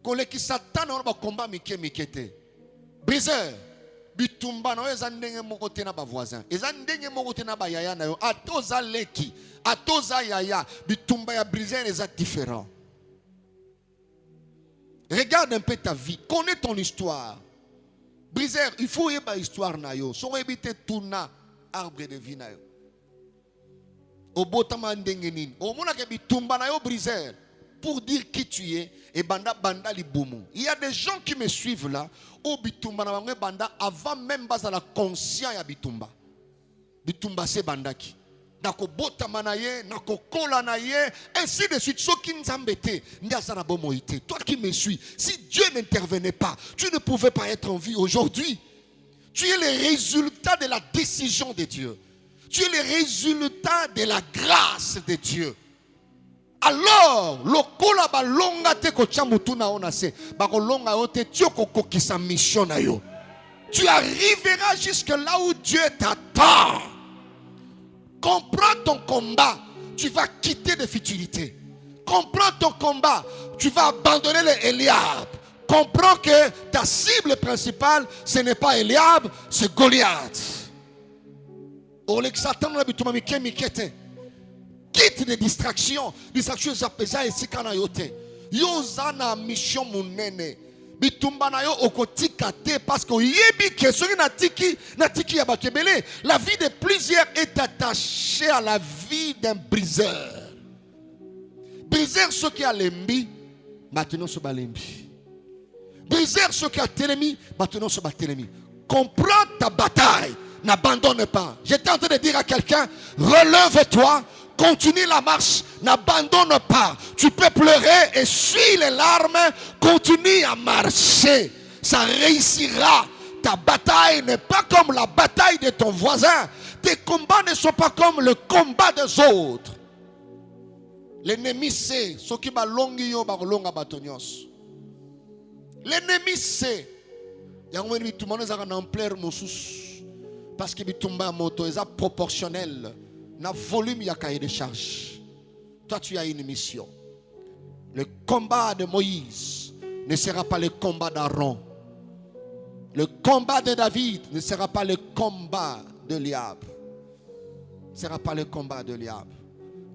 que Satan a un combat mikete. Briseur, bitumba na yo eza ndenge moko te na bavoisin. Eza ndenge moko te na bayaya na yo. Atoza leki, atoza yaya, bitumba ya briser eza différent. Regarde un peu ta vie, connais ton histoire. Briser, il faut y avoir histoire na yo. So éviter tout na arbre de vie na yo. Obotama ndenge nini. Omona ke bitumba na yo briser. Pour dire qui tu es, et banda banda liboumou. Il y a des gens qui me suivent là, au bitumba na banda avant même basa la conscient ya bitumba. Bitumba c'est bandaki. Nako bota manaye, nako kola naye, ainsi de suite. Ceux qui nous embêtaient, toi qui me suis, si Dieu n'intervenait pas, tu ne pouvais pas être en vie aujourd'hui. Tu es le résultat de la décision de Dieu. Tu es le résultat de la grâce de Dieu. Alors, lokola balonga te ko chamutuna onase, bakolonga ote tioko kokisa mission na yo. Tu arriveras jusque là où Dieu t'attend. Comprends ton combat, tu vas quitter des futilités. Comprends ton combat, tu vas abandonner les Eliab. Comprends que ta cible principale, ce n'est pas Eliab, c'est Goliath. Quitte des distractions. Distractions zapesa et sikana yote. Yozana mission munene. Bitumba na yo okotika te parce que yebi ke soki natiki ya bakebele. La vie de plusieurs est attachée à la vie d'un briseur. Briseur ce qui a lembi, maintenant ce balembi. Briseur ce qui a telemi, maintenant ce batelemi. Comprends ta bataille, n'abandonne pas. J'étais en train de dire à quelqu'un, relève-toi. Continue la marche, n'abandonne pas. Tu peux pleurer et suis les larmes, continue à marcher. Ça réussira. Ta bataille n'est pas comme la bataille de ton voisin. Tes combats ne sont pas comme le combat des autres. L'ennemi sait ce qui va longuer balonga batonios. L'ennemi sait. Il y a tout le monde qui en pleure parce que bitumba moto est proportionnel. Na volume ya cahier de charge. Toi tu as une mission. Le combat de Moïse ne sera pas le combat d'Aaron. Le combat de David ne sera pas le combat de Eliab. Ne sera pas le combat de Eliab.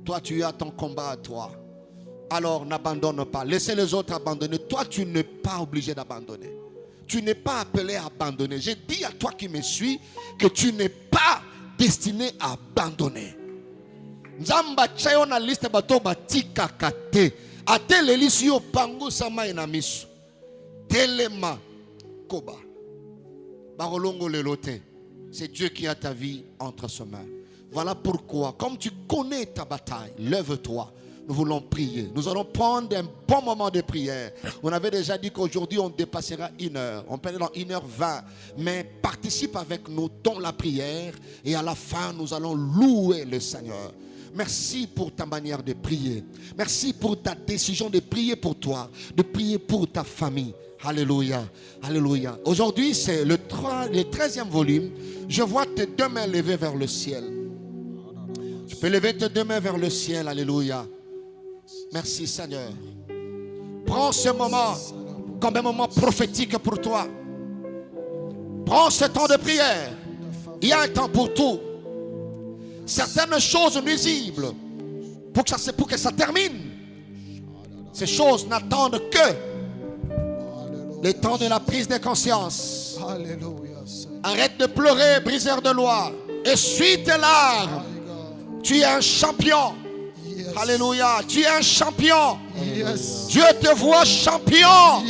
Toi tu as ton combat à toi. Alors n'abandonne pas. Laissez les autres abandonner. Toi tu n'es pas obligé d'abandonner. Tu n'es pas appelé à abandonner. J'ai dit à toi qui me suis que tu n'es pas destiné à abandonner. Nzamba chayo na liste bato batika kate. Ate lelisi yo pango sama ina misu. Telema koba. Barolongo lelote. C'est Dieu qui a ta vie entre ses mains. Voilà pourquoi, comme tu connais ta bataille, lève-toi. Nous voulons prier. Nous allons prendre un bon moment de prière. On avait déjà dit qu'aujourd'hui on dépassera 1 heure. On peut aller dans 1h20. Mais participe avec nous dans la prière. Et à la fin, nous allons louer le Seigneur. Merci pour ta manière de prier. Merci pour ta décision de prier pour toi. De prier pour ta famille. Alléluia. Alléluia. Aujourd'hui, c'est le 13e volume. Je vois tes deux mains levées vers le ciel. Tu peux lever tes deux mains vers le ciel. Alléluia. Merci Seigneur. Prends ce moment comme un moment prophétique pour toi. Prends ce temps de prière. Il y a un temps pour tout. Certaines choses nuisibles, pour que ça termine, ces choses n'attendent que le temps de la prise de conscience. Arrête de pleurer, briseur de loi. Essuie tes larmes. Tu es un champion. Alléluia, tu es un champion. Dieu te voit champion.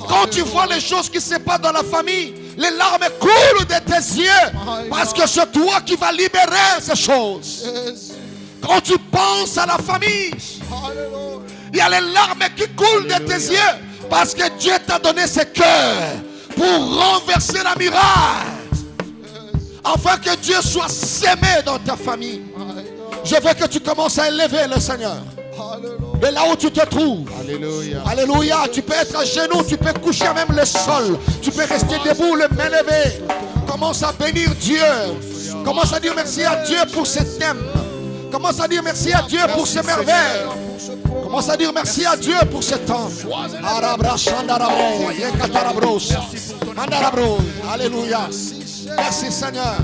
Quand tu vois les choses qui se passent dans la famille, les larmes coulent de tes yeux. Parce que c'est toi qui vas libérer ces choses. Quand tu penses à la famille, il y a les larmes qui coulent de tes yeux. Parce que Dieu t'a donné ce cœur pour renverser la muraille. Afin que Dieu soit sémé dans ta famille. Je veux que tu commences à élever le Seigneur. De là où tu te trouves. Alléluia. Alléluia. Tu peux être à genoux, tu peux coucher même le sol. Tu peux rester debout, le main levée. Commence à bénir Dieu. Commence à dire merci à Dieu pour ce thème. Commence à dire merci à Dieu pour ces merveilles. Commence Commence à dire merci à Dieu pour ce temps. Alléluia. Merci Seigneur.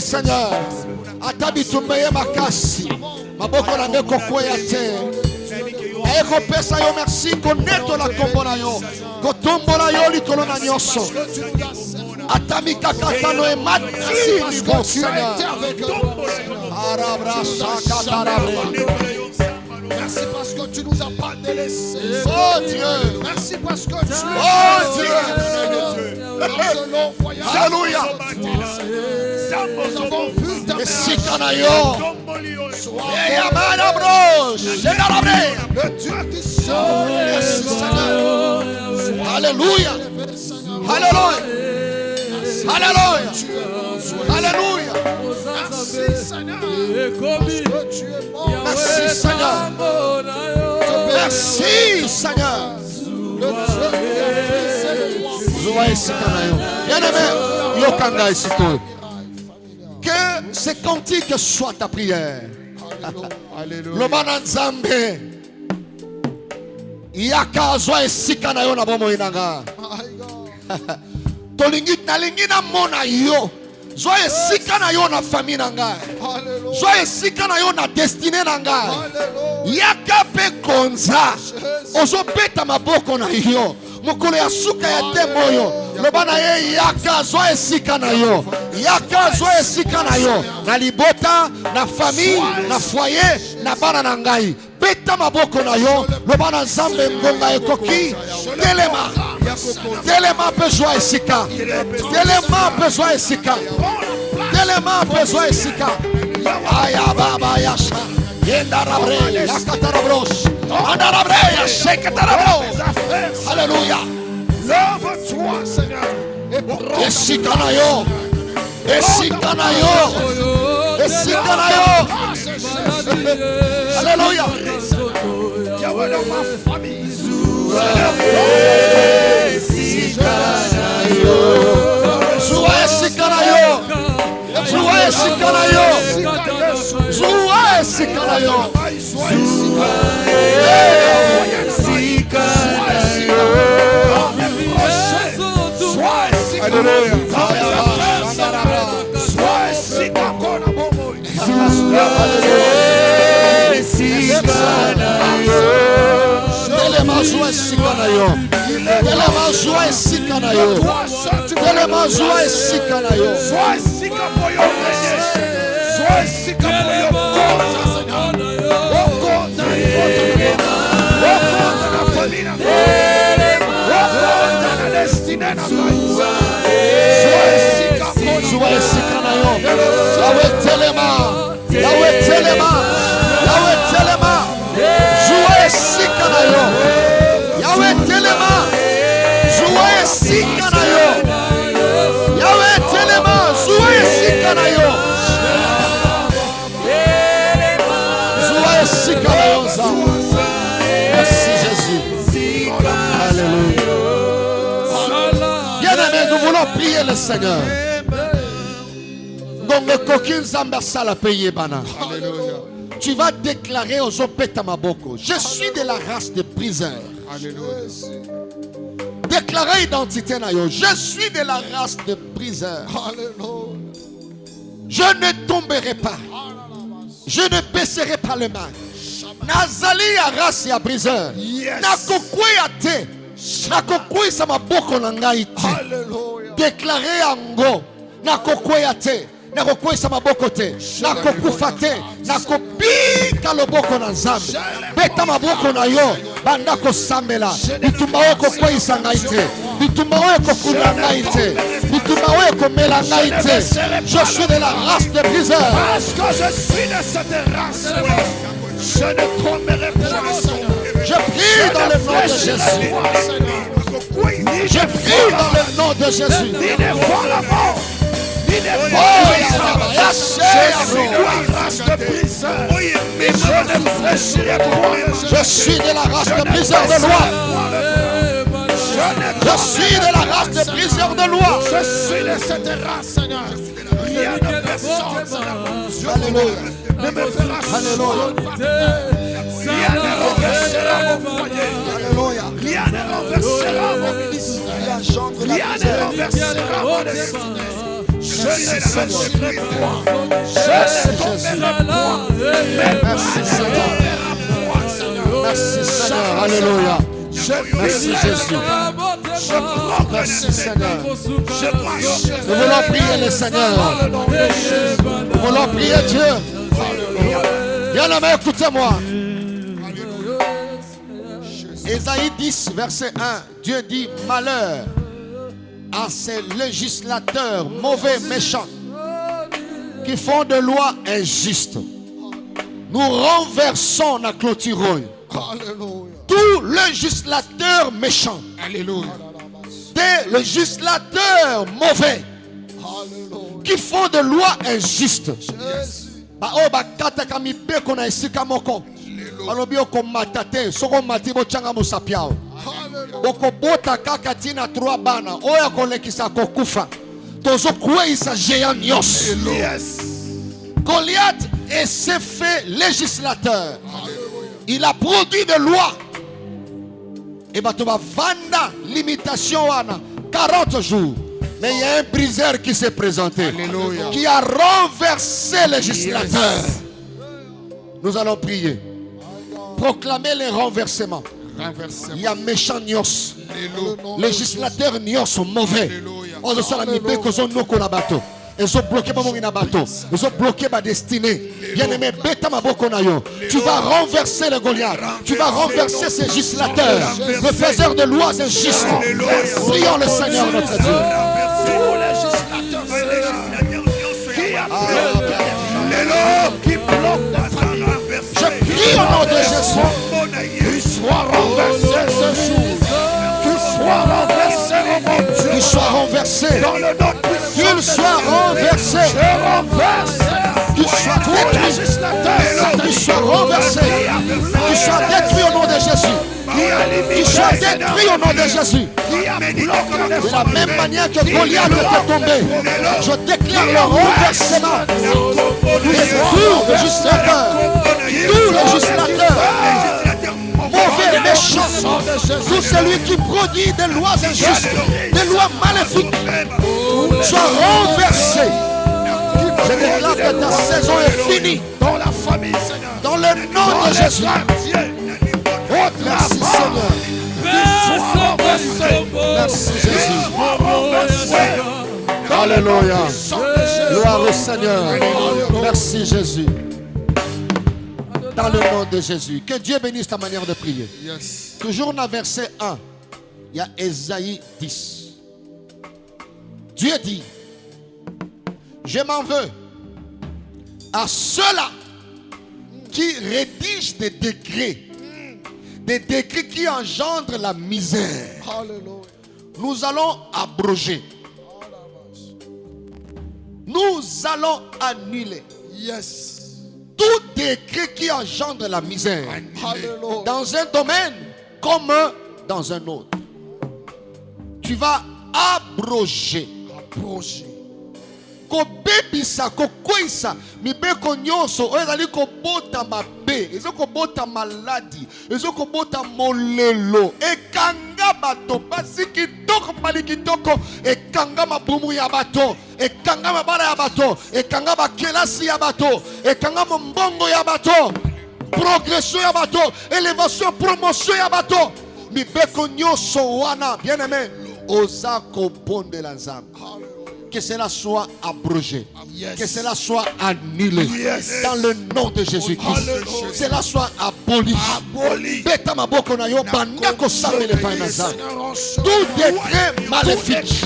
Seigneur. Atabitumbe makasi. Maboko na ndeko koya te. Eko pesa yo merci koneto la kombo na yo. Kotombola yo likolo na nyoso. Atami kakatano e mati niveau Seigneur. Merci parce que tu nous as pas délaissés. Oh Dieu. Merci parce que tu es Oh Dieu. dans ce long voyage. Alléluia. Nous avons vu ta Sikanayo. le Dieu qui sauve. Alléluia. Alléluia. Alléluia. Alléluia. Merci Seigneur. Parce que tu es mort. Merci Seigneur. Merci Seigneur. Le Dieu qui a brisé le roi. Zoé Sikanayo. Bien-aimé, Yokanga Isiko. Que ces cantiques soient ta prière. Alléluia. Le mananzambe. Yaka Zoé Sikanayo na bomo inanga. My God. Tolingi nalingi na mona yo. Zoé Sikanayo na famille nanga. Alléluia. Zoé Sikanayo na destinée nanga. Alléluia. Yaka pe konza. Ozo beta maboko na yo. Mokolo ya suka ya temoyo. Loba na ye yaka zoé esika na yo. Yaka zoé esika na yo. Na libota, na famille, na foyer, na bana na ngai. Beta maboko na yo. Loba na nzambe ngonga ekoki. Telema. Telema pe zoé esika. Telema pe zoé esika. Telema pe zoé esika. Aya baba yasha. Yendarabre, yakatarabros. Andarabre, yashekatarabros. Alléluia. Lève-toi, Seigneur. Esikanayo. Esikanayo. Esikanayo. Alléluia. Yahweh de ma famille. Zoua esikanayo. Zoua esikanayo. Zoua esikanayo. Telema zoua esikanayo. Telema zoua esikanayo. Telema zoua esikanayo. Zoua esikanayo. Yahweh telema. Yahweh telema. Yahweh telema. Zoua esikanayo. Yahweh telema. Zoua esikanayo. Yahweh telema. Zoua esikanayo. Zoua esikanayo. Merci Jésus. Alléluia. Bien-aimés, nous voulons prier le Seigneur. Tu vas déclarer aux Opetamaboko, je suis de la race de briseurs. Déclarer identité nayo, je suis de la race de briseurs. Je ne tomberai pas. Je ne baisserai pas le mal. Nazali ya race ya briseur. Nakokwea te. Nakokwea sa maboko na ngai te. Déclarer ango. Nakokwea te. Nakokwea maboko te. Nakokufa te. Nakopika loboko na nzambe. Beta maboko na yo. Banda kosambela. Bitumba we kokwea ngai te. Bitumba we kokuna ngai te. Bitumba we komela ngai te. Je suis de la race des briseurs. Parce que je suis de cette race, je ne tomberai pas. Je prie dans le nom de Jésus. Je prie dans le nom de Jésus. Ni devant la mort, ni devant Je suis de la race de briseurs. Mais je ne fléchirai point. Je suis de la race de briseurs de loi. Je suis de la race de briseurs de loi. Je suis de cette race, Seigneur. Rien ne me sort, Seigneur. Alléluia. Ne me fera Alléluia. renversera mon destinée. Je ne lâcherai point. Je ne tomberai point. Merci Seigneur. Merci Seigneur. Alléluia. Merci Jésus. Merci Seigneur. Nous voulons prier le Seigneur. Nous voulons prier Dieu. Bien-aimé, écoutez-moi. Ésaïe 10, verset 1. Dieu dit: malheur à ces législateurs mauvais, méchants, qui font de lois injustes. Nous renversons la clôture. Tous législateurs méchants. Alléluia. Des législateurs mauvais qui font de lois injustes. Alobi okomatate soko matibo changa musapiao okobota kaka tina trois bana oya kolekisa kokufa tozo kwesa géant nyos. Goliath et ses faits législateurs, il a produit des lois et batoba vanda limitation wana 40 jours. Mais il y a un briseur qui s'est présenté. Alléluia. Qui a renversé les législateurs. Nous allons prier. Proclamer les renversements. Il y a méchants nios. Législateurs nios sont mauvais. On se la mibé que son noko na bateau. Ils ont bloqué ma mouina bateau. Ils ont bloqué ma destinée. Bien-aimé, bêta ma boko na yo. Tu vas renverser le Goliath. Tu vas renverser ces législateurs. Le faiseur de lois injustes. Prions le Seigneur notre Dieu. Qui bloque la famille. Je prie au nom de Jésus. Qu'il soit renversé ce jour. Qu'il soit renversé, oh mon Dieu. Qu'il soit renversé. Dans le nom puissant. Qu'il soit renversé. Je renverse. Qu'il soit détruit. Qu'il soit renversé. Qu'il soit détruit au nom de Jésus. Qu'il soit détruit au nom de Jésus. De la même manière que Goliath était tombé, je déclare le renversement de tous les législateurs, tous les législateurs, mauvais, méchants, tout celui qui produit des lois injustes, des lois maléfiques, soit renversé. Je déclare que ta saison est finie Dans la famille, Seigneur. dans le nom de Jésus. Merci Seigneur. Merci Jésus. Alléluia. Gloire au Seigneur. Merci Jésus. Dans le nom de Jésus. Que Dieu bénisse ta manière de prier. Toujours dans verset 1, il y a Ésaïe 10. Dieu dit: je m'en veux à ceux-là qui rédigent des décrets qui engendrent la misère. Nous allons abroger. Nous allons annuler. Tout décret qui engendre la misère. Dans un domaine comme dans un autre. Tu vas abroger. Kobebisa kokwisa mibeko nyonso oyezali kobota mabe ezo kobota maladi ezo kobota molelo ekanga bato basi kitoko pali kitoko ekanga mabumu ya bato ekanga mabala ya bato ekanga bakelasi ya bato ekanga mbongo ya bato progression ya bato élévation promotion ya bato mibeko nyonso wana bien aimé oza kobonde la nzambe. Que cela soit abrogé. Que cela soit annulé. Dans le nom de Jésus-Christ. Que cela soit aboli. Beta maboko na yo banda ko samele pa naza. Tout décret maléfique.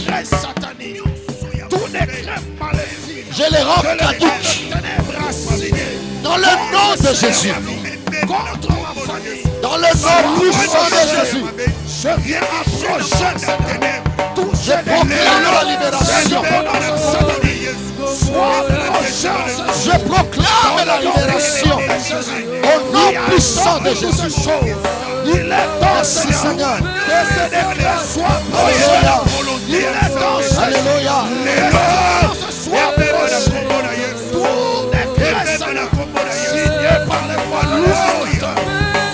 Je les rends caducs. Dans le nom de Jésus. Dans le nom puissant de Jésus. Je viens approcher cette ténèbres. Je proclame la libération. Je proclame la libération. Au nom puissant de Jésus. Merci Seigneur. Que ce décret soit Alléluia. il est temps. Alléluia. Soit tout décret signé par les rois lourds,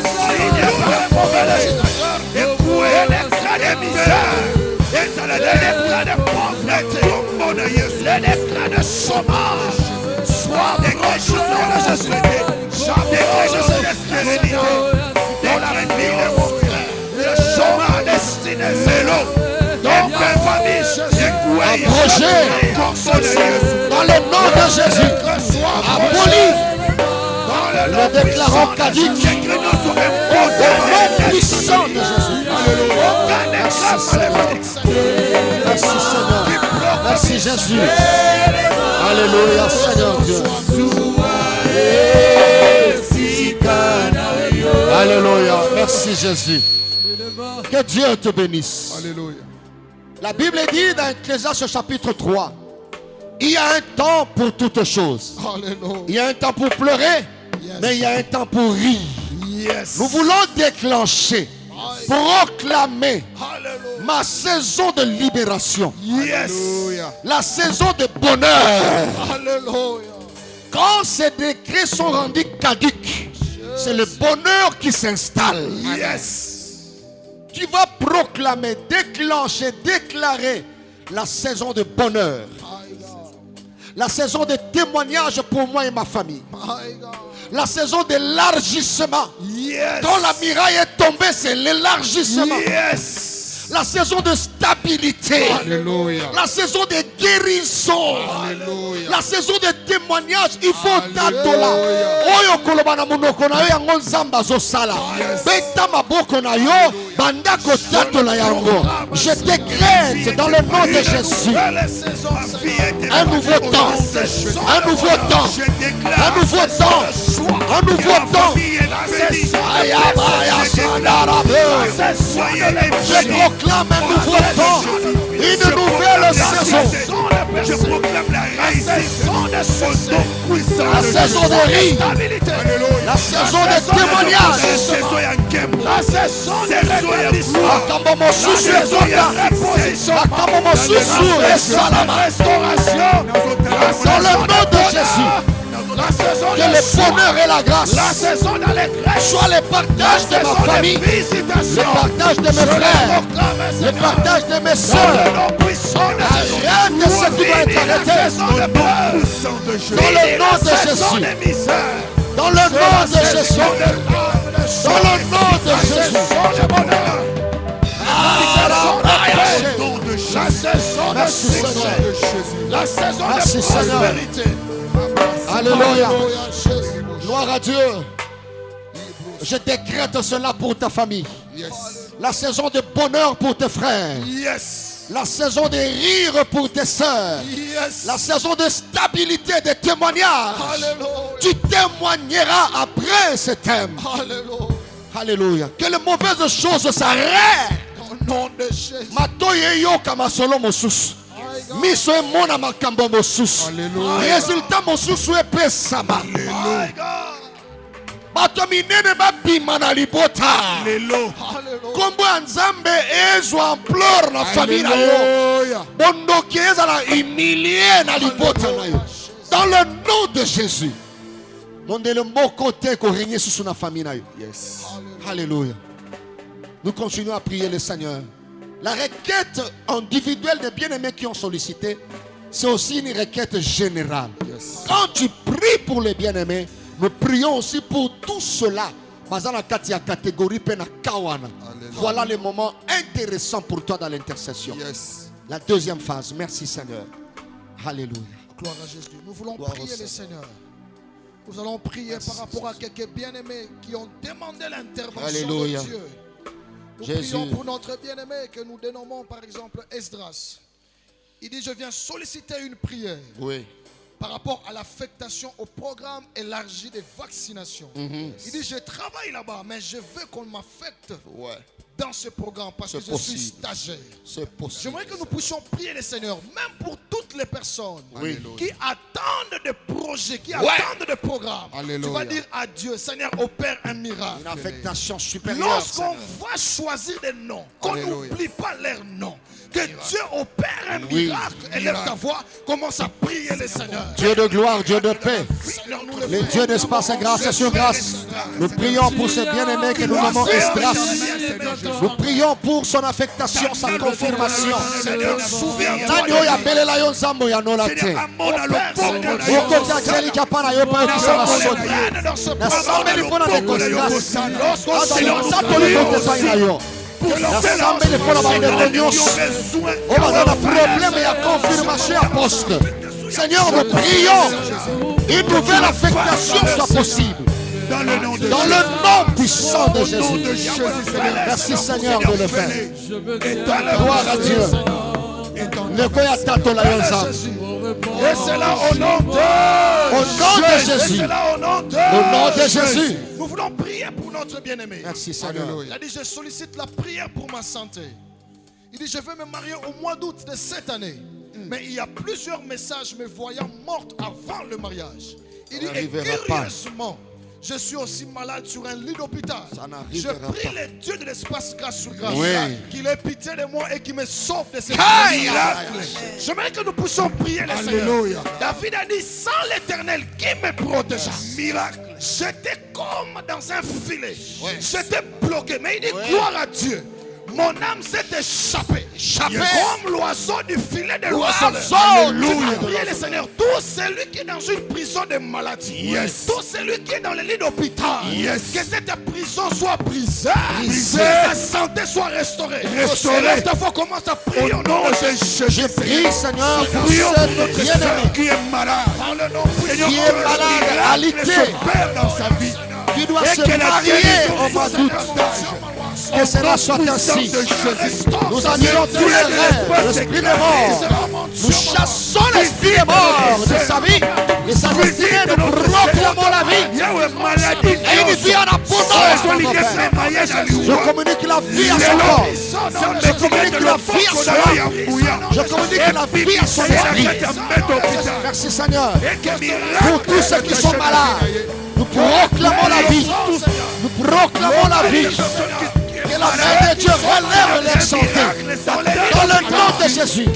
signé par les mauvais législateurs, et coué les crânes des misères, et ça les crânes des Le décret de chômage soit décrété sur la société. Décret de stérilité dans la vie de mon frère. Le chômage destiné donc la famille abrogé dans le nom de Jésus. Aboli. Le déclarant caduque au nom puissant de Jésus. Merci Seigneur. Merci Jésus. Alléluia Seigneur Dieu. Alléluia. Merci Jésus. Que Dieu te bénisse. Alléluia. La Bible dit dans Ecclésiaste chapitre 3, il y a un temps pour toutes choses. Alléluia. Il y a un temps pour pleurer, mais il y a un temps pour rire. Yes. Nous voulons déclencher, proclamer ma saison de libération. Yes. La saison de bonheur. Alléluia. Quand ces décrets sont rendus caducs, c'est le bonheur qui s'installe. Yes. Tu vas proclamer, déclencher, déclarer la saison de bonheur. La saison de témoignage pour moi et ma famille. La saison d'élargissement. Yes. Quand la muraille est tombée, c'est l'élargissement. Yes. La saison de stabilité. Alléluia. La saison de guérison. Alléluia. La saison de témoignage. Il faut tatola. Oyo kolobana munoko na yo yango nzamba zo sala. Beta maboko na yo banda ko tatola yango. Je décrète dans le nom de Jésus un nouveau temps. Un nouveau temps. Un nouveau temps. Un nouveau temps. Je proclame un nouveau temps, une nouvelle saison. Je proclame la saison de succès, la saison de rire, la saison de témoignage, la saison de rétablissement, la restauration, dans le nom de Jésus. Que le bonheur et la grâce soient les partages de ma famille, le partage de mes frères, le partage de mes soeurs. Rien de ce qui doit être arrêté. Dans le nom de Jésus. Dans le nom de Jésus. Dans le nom de Jésus. La saison de succès, la saison de prospérité. Alléluia. Gloire à Dieu. Je décrète cela pour ta famille. Yes. La saison de bonheur pour tes frères. Yes. La saison de rire pour tes sœurs. Yes. La saison de stabilité, de témoignage. Alléluia. Tu témoigneras après ce thème. Alléluia. Alléluia. Que les mauvaises choses s'arrêtent. Au nom de Jésus. Matoye yoka masolo mosusu. Miso emona makambo mosusu. Résultat mosusu epesama. Bato minene babima na libota. Kombo ya Nzambe ezwa ampleur na famille na yo. Bondoki ezala humilie na libota na yo. Dans le nom de Jésus. Mondele moko te ko régner sur na famille na yo. Yes. Alléluia. Nous continuons à prier le Seigneur. La requête individuelle des bien-aimés qui ont sollicité, c'est aussi une requête générale. Yes. Quand tu pries pour les bien-aimés, nous prions aussi pour tout cela. Voilà les moments intéressants pour toi dans l'intercession. Yes. La deuxième phase. Merci Seigneur. Alléluia. Gloire à Jésus. Nous voulons prier le Seigneur. Nous allons prier par rapport à quelques bien-aimés qui ont demandé l'intervention de Dieu. Nous prions pour notre bien-aimé que nous dénommons par exemple Esdras. Il dit: je viens solliciter une prière par rapport à l'affectation au programme élargi de vaccination. Il dit: je travaille là-bas, mais je veux qu'on m'affecte dans ce programme parce que je suis stagiaire. J'aimerais que nous puissions prier le Seigneur, même pour toutes les personnes qui attendent des projets, qui attendent des programmes. Tu vas dire à Dieu: Seigneur, opère un miracle. Une affectation supérieure. Lorsqu'on va choisir des noms, qu'on n'oublie pas leurs noms. Que Dieu opère un miracle. Élève ta voix, commence à prier le Seigneur. Dieu de gloire, Dieu de paix. Les dieux d'espace et grâce et sur grâce. Nous prions pour ce bien-aimé que nous nommons Esdras. Nous prions pour son affectation, sa confirmation. Seigneur, souviens-toi. Seigneur, nous prions une nouvelle affectation soit possible. Dans le nom puissant de Jésus. Merci Seigneur de le faire. Gloire à Dieu. Le et c'est là au nom de Jésus. Au nom de Jésus. Nous voulons prier pour notre bien-aimé. Merci Seigneur. Il a dit, je sollicite la prière pour ma santé. Il dit, je vais me marier au mois d'août de cette année. Mais il y a plusieurs messages me voyant morte avant le mariage. Il dit, et curieusement, je suis aussi malade sur un lit d'hôpital. Je prie le Dieu de l'espace grâce sur grâce qu'il ait pitié de moi et qu'il me sauve de ces miracles. J'aimerais que nous puissions prier le Seigneur. David a dit, sans l'Éternel qui me protégea, miracle. J'étais comme dans un filet. J'étais bloqué. Mais il dit, gloire à Dieu. Mon âme s'est échappée. Comme l'oiseau du filet de l'oiseau. Alléluia. Priez le Seigneur. Tout celui qui est dans une prison de maladie. Tout celui qui est dans le lit d'hôpital. Que cette prison soit brisée. Que sa santé soit restaurée. Cette fois, commence à prier au nom de Jésus. Je prie, Seigneur, pour notre bien-aimé qui est malade. Seigneur, qui est malade, alité, dans sa vie. Qui doit se marier au mois d'août. Que cela soit ainsi. Nous annulons tous les rêves, l'esprit de mort. Nous chassons l'esprit de mort de sa vie et sa destinée. Nous proclamons la vie. Et une vie en abondance. Je communique la vie à son corps. Je communique la vie à son âme. Je communique la vie à son esprit. Merci Seigneur. Pour tous ceux qui sont malades, nous proclamons la vie. Nous proclamons la vie. Que la main de Dieu relève leur santé. Dans le nom de Jésus.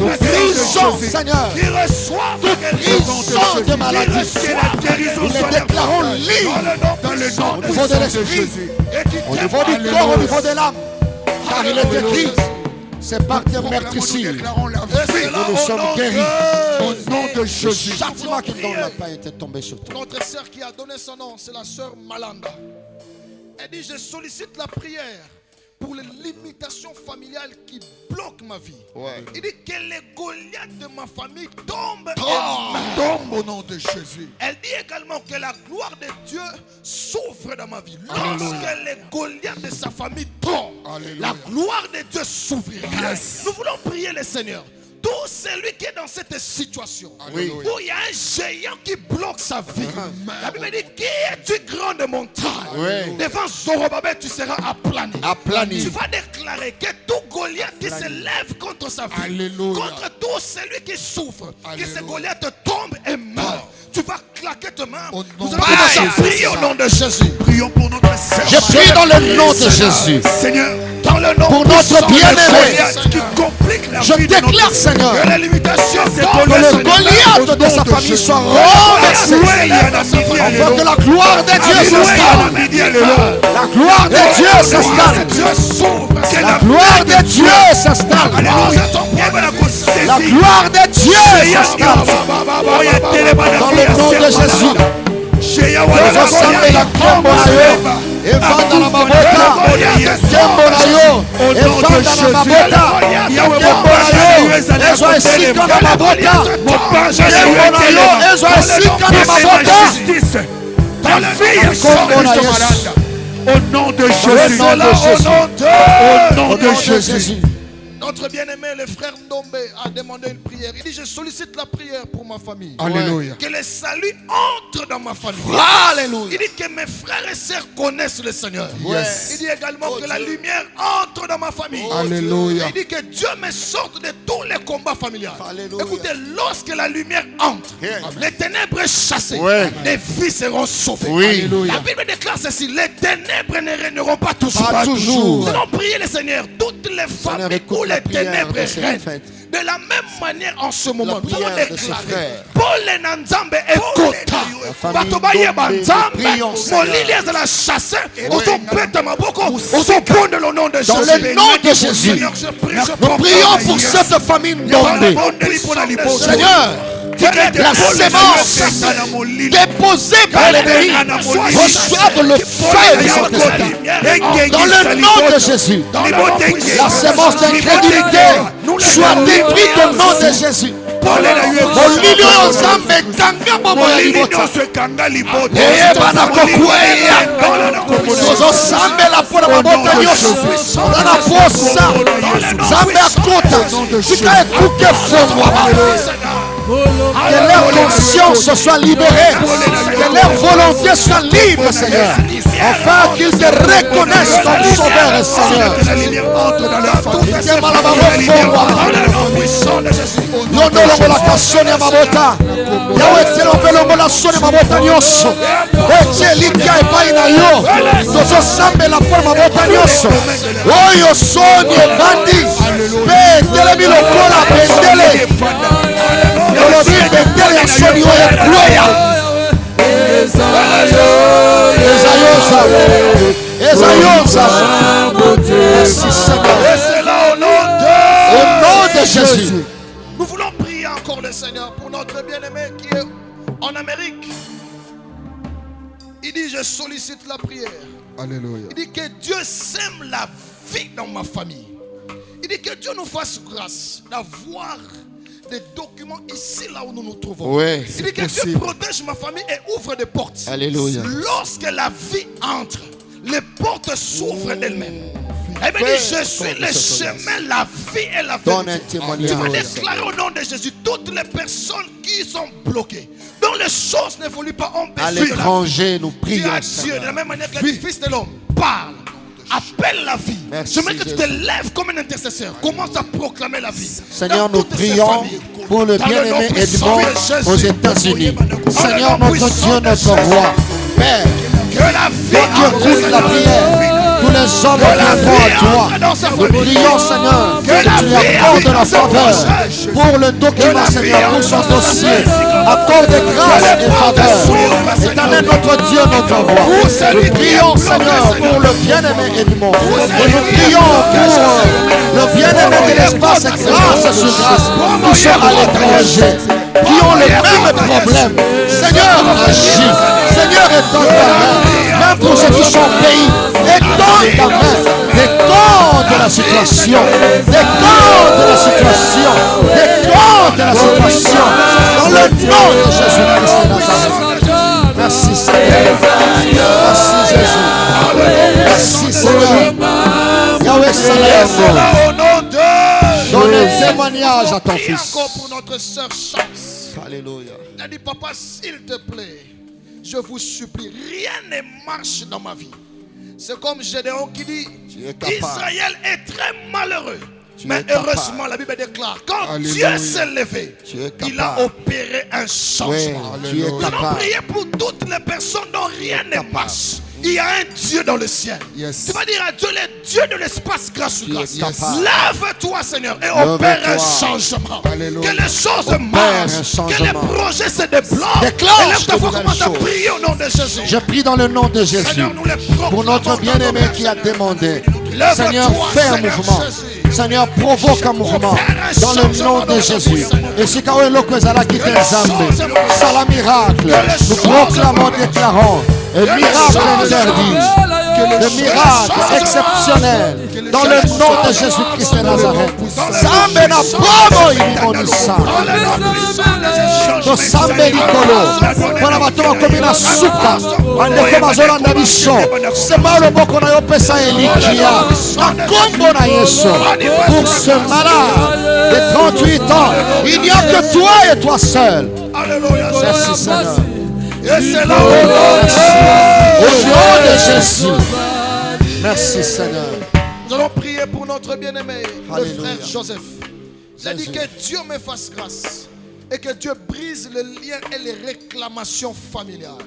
Nous brisons, Seigneur, toute prison de maladie. Nous les déclarons libres au niveau de l'esprit, au niveau du corps, au niveau de l'âme. Car il est écrit, c'est par tes meurtrissures que nous sommes guéris. Au nom de Jésus. Le châtiment qui ne n'a pas été tombé sur toi. Notre sœur qui a donné son nom, c'est la sœur Malanda. Elle dit, je sollicite la prière pour les limitations familiales qui bloquent ma vie. Il dit que les Goliaths de ma famille tombent. Tombe au nom de Jésus. Elle dit également que la gloire de Dieu souffre dans ma vie. Lorsque les Goliaths de sa famille tombent, la gloire de Dieu souffrira. Nous voulons prier le Seigneur. Tout celui qui est dans cette situation, où il y a un géant qui bloque sa vie. La Bible dit, qui es-tu grande montagne? Devant Zorobabel, tu seras aplani. Tu vas déclarer que tout Goliath qui se lève contre sa vie, contre tout celui qui souffre, que ce Goliath tombe et meurt. Tu vas claquer tes mains. Nous allons commencer à prier au nom de Jésus. Prions pour notre sœur. Je prie dans le nom de Jésus. Seigneur, dans le nom pour notre bien-aimé. Je déclare, Seigneur, que les limitations que le Goliath de sa famille soit renversé. Afin que la gloire de Dieu s'installe. La gloire de Dieu s'installe. La gloire de Dieu s'installe. La gloire de Dieu s'installe. Dans le nom de Jésus. La Kembonayo, Evanda la Mabota, Kembonayo, Evanda la Mabota, Kembonayo, Ezo Esika la Mabota, Kembonayo, Ezo Esika la Mabota, au nom de Jésus, au nom de Jésus. Notre bien-aimé, le frère Ndombe, a demandé une prière. Il dit, je sollicite la prière pour ma famille. Alléluia. Que le salut entre dans ma famille. Alléluia. Il dit que mes frères et sœurs connaissent le Seigneur. Yes. Il dit également que la lumière entre dans ma famille. Alléluia. Il dit que Dieu me sorte de tous les combats familiaux. Alléluia. Écoutez, lorsque la lumière entre, les ténèbres chassées, les vies seront sauvées. Alléluia. La Bible déclare ceci, les ténèbres ne régneront pas toujours. Pas toujours. Nous allons prier le Seigneur. Toutes les familles où les les ténèbres règnent. De la même manière, en ce moment, nous allons déclarer Paul et Nzambe et Kota. Batobaye Banzambe, Molili est la chasse. Au son pète ma boko, au son pont de le nom de Jésus. Dans le nom de Jésus, nous prions pour cette famille Ndombé. Seigneur, la sémence déposée par l'ennemi reçoive le feu de son esprit. Dans le nom de Jésus, la sémence d'incrédulité soit détruite au nom de Jésus. Que leur conscience soit libérée, que leur volonté soit libre, Seigneur, afin qu'ils te reconnaissent comme Sauveur et Seigneur. Au nom de Jésus. Nous voulons prier encore le Seigneur pour notre bien-aimé qui est en Amérique. Il dit, je sollicite la prière. Alléluia. Il dit que Dieu sème la vie dans ma famille. Il dit que Dieu nous fasse grâce d'avoir des documents ici là où nous nous trouvons. Oui, il dit que Dieu protège ma famille et ouvre des portes. Alléluia. Lorsque la vie entre, les portes s'ouvrent d'elles-mêmes. Elle me dit, je suis le chemin, la vie et la vérité. Tu vas déclarer au nom de Jésus toutes les personnes qui sont bloquées, dont les choses n'évoluent pas en à l'étranger, nous prions. Dieu, de la même manière que le Fils de l'homme parle, appelle la vie. Merci, je veux que tu te lèves comme un intercesseur. Commence à proclamer la vie. Seigneur, nous prions pour le bien-aimé Edmond aux États-Unis. Seigneur, notre Dieu, notre roi, Père, que la vie écoute la prière. Tous les hommes qui font à toi, nous prions, Seigneur, que tu accordes la faveur pour le document, Seigneur, pour son dossier. Accorde grâce et faveur. Éternel, notre Dieu, notre roi. Nous prions, Seigneur, pour le bien-aimé Edmond. Et nous prions pour le bien-aimé de l'espace et grâce sur grâce, qui sont à l'étranger, qui ont le même problème. Seigneur, agis. Seigneur, étends ta main, même pour ceux qui sont au pays. Étends ta main, décompte la situation, décompte la situation, décompte la situation, dans le nom de Jésus-Christ de Nazareth. Merci Seigneur, merci Jésus, merci Seigneur. Yahweh Salam, donne le témoignage à ton fils. Encore pour notre sœur Chance. Alléluia. Elle a dit, papa, s'il te plaît, je vous supplie, rien ne marche dans ma vie. C'est comme Gédéon qui dit, Israël est très malheureux. Mais heureusement, la Bible déclare, quand Dieu s'est levé, il a opéré un changement. Nous allons prier pour toutes les personnes dont rien ne marche. Il y a un Dieu dans le ciel. Tu vas dire à Dieu, le Dieu de l'espace grâce sur grâce. Lève-toi, Seigneur, et opère un changement. Que les choses marchent, que les projets se débloquent. Lève-toi, commence à prier au nom de Jésus. Je prie dans le nom de Jésus pour notre bien-aimé qui a demandé. Seigneur, fais un mouvement. Seigneur, provoque un mouvement dans le nom de Jésus. Et si Kawe Lokwezala qui te zambe, c'est la miracle. Nous proclamons, déclarons. Un miracle interdit, le miracle exceptionnel dans le nom de Jésus-Christ de Nazareth. Zambe na bobo imonisa. To sambe nikolo. Para batoma komina suka. Ande koma zolanda biso. Sema le boko na yo pesa elikia. Akombo na Yesu. Pour ce malade de 38 ans, il n'y a que toi et toi seul. Merci Seigneur. Et c'est là au nom de Jésus. Merci Seigneur. Nous allons prier pour notre bien-aimé, le frère Joseph. Il a dit que Dieu me fasse grâce et que Dieu brise les liens et les réclamations familiales.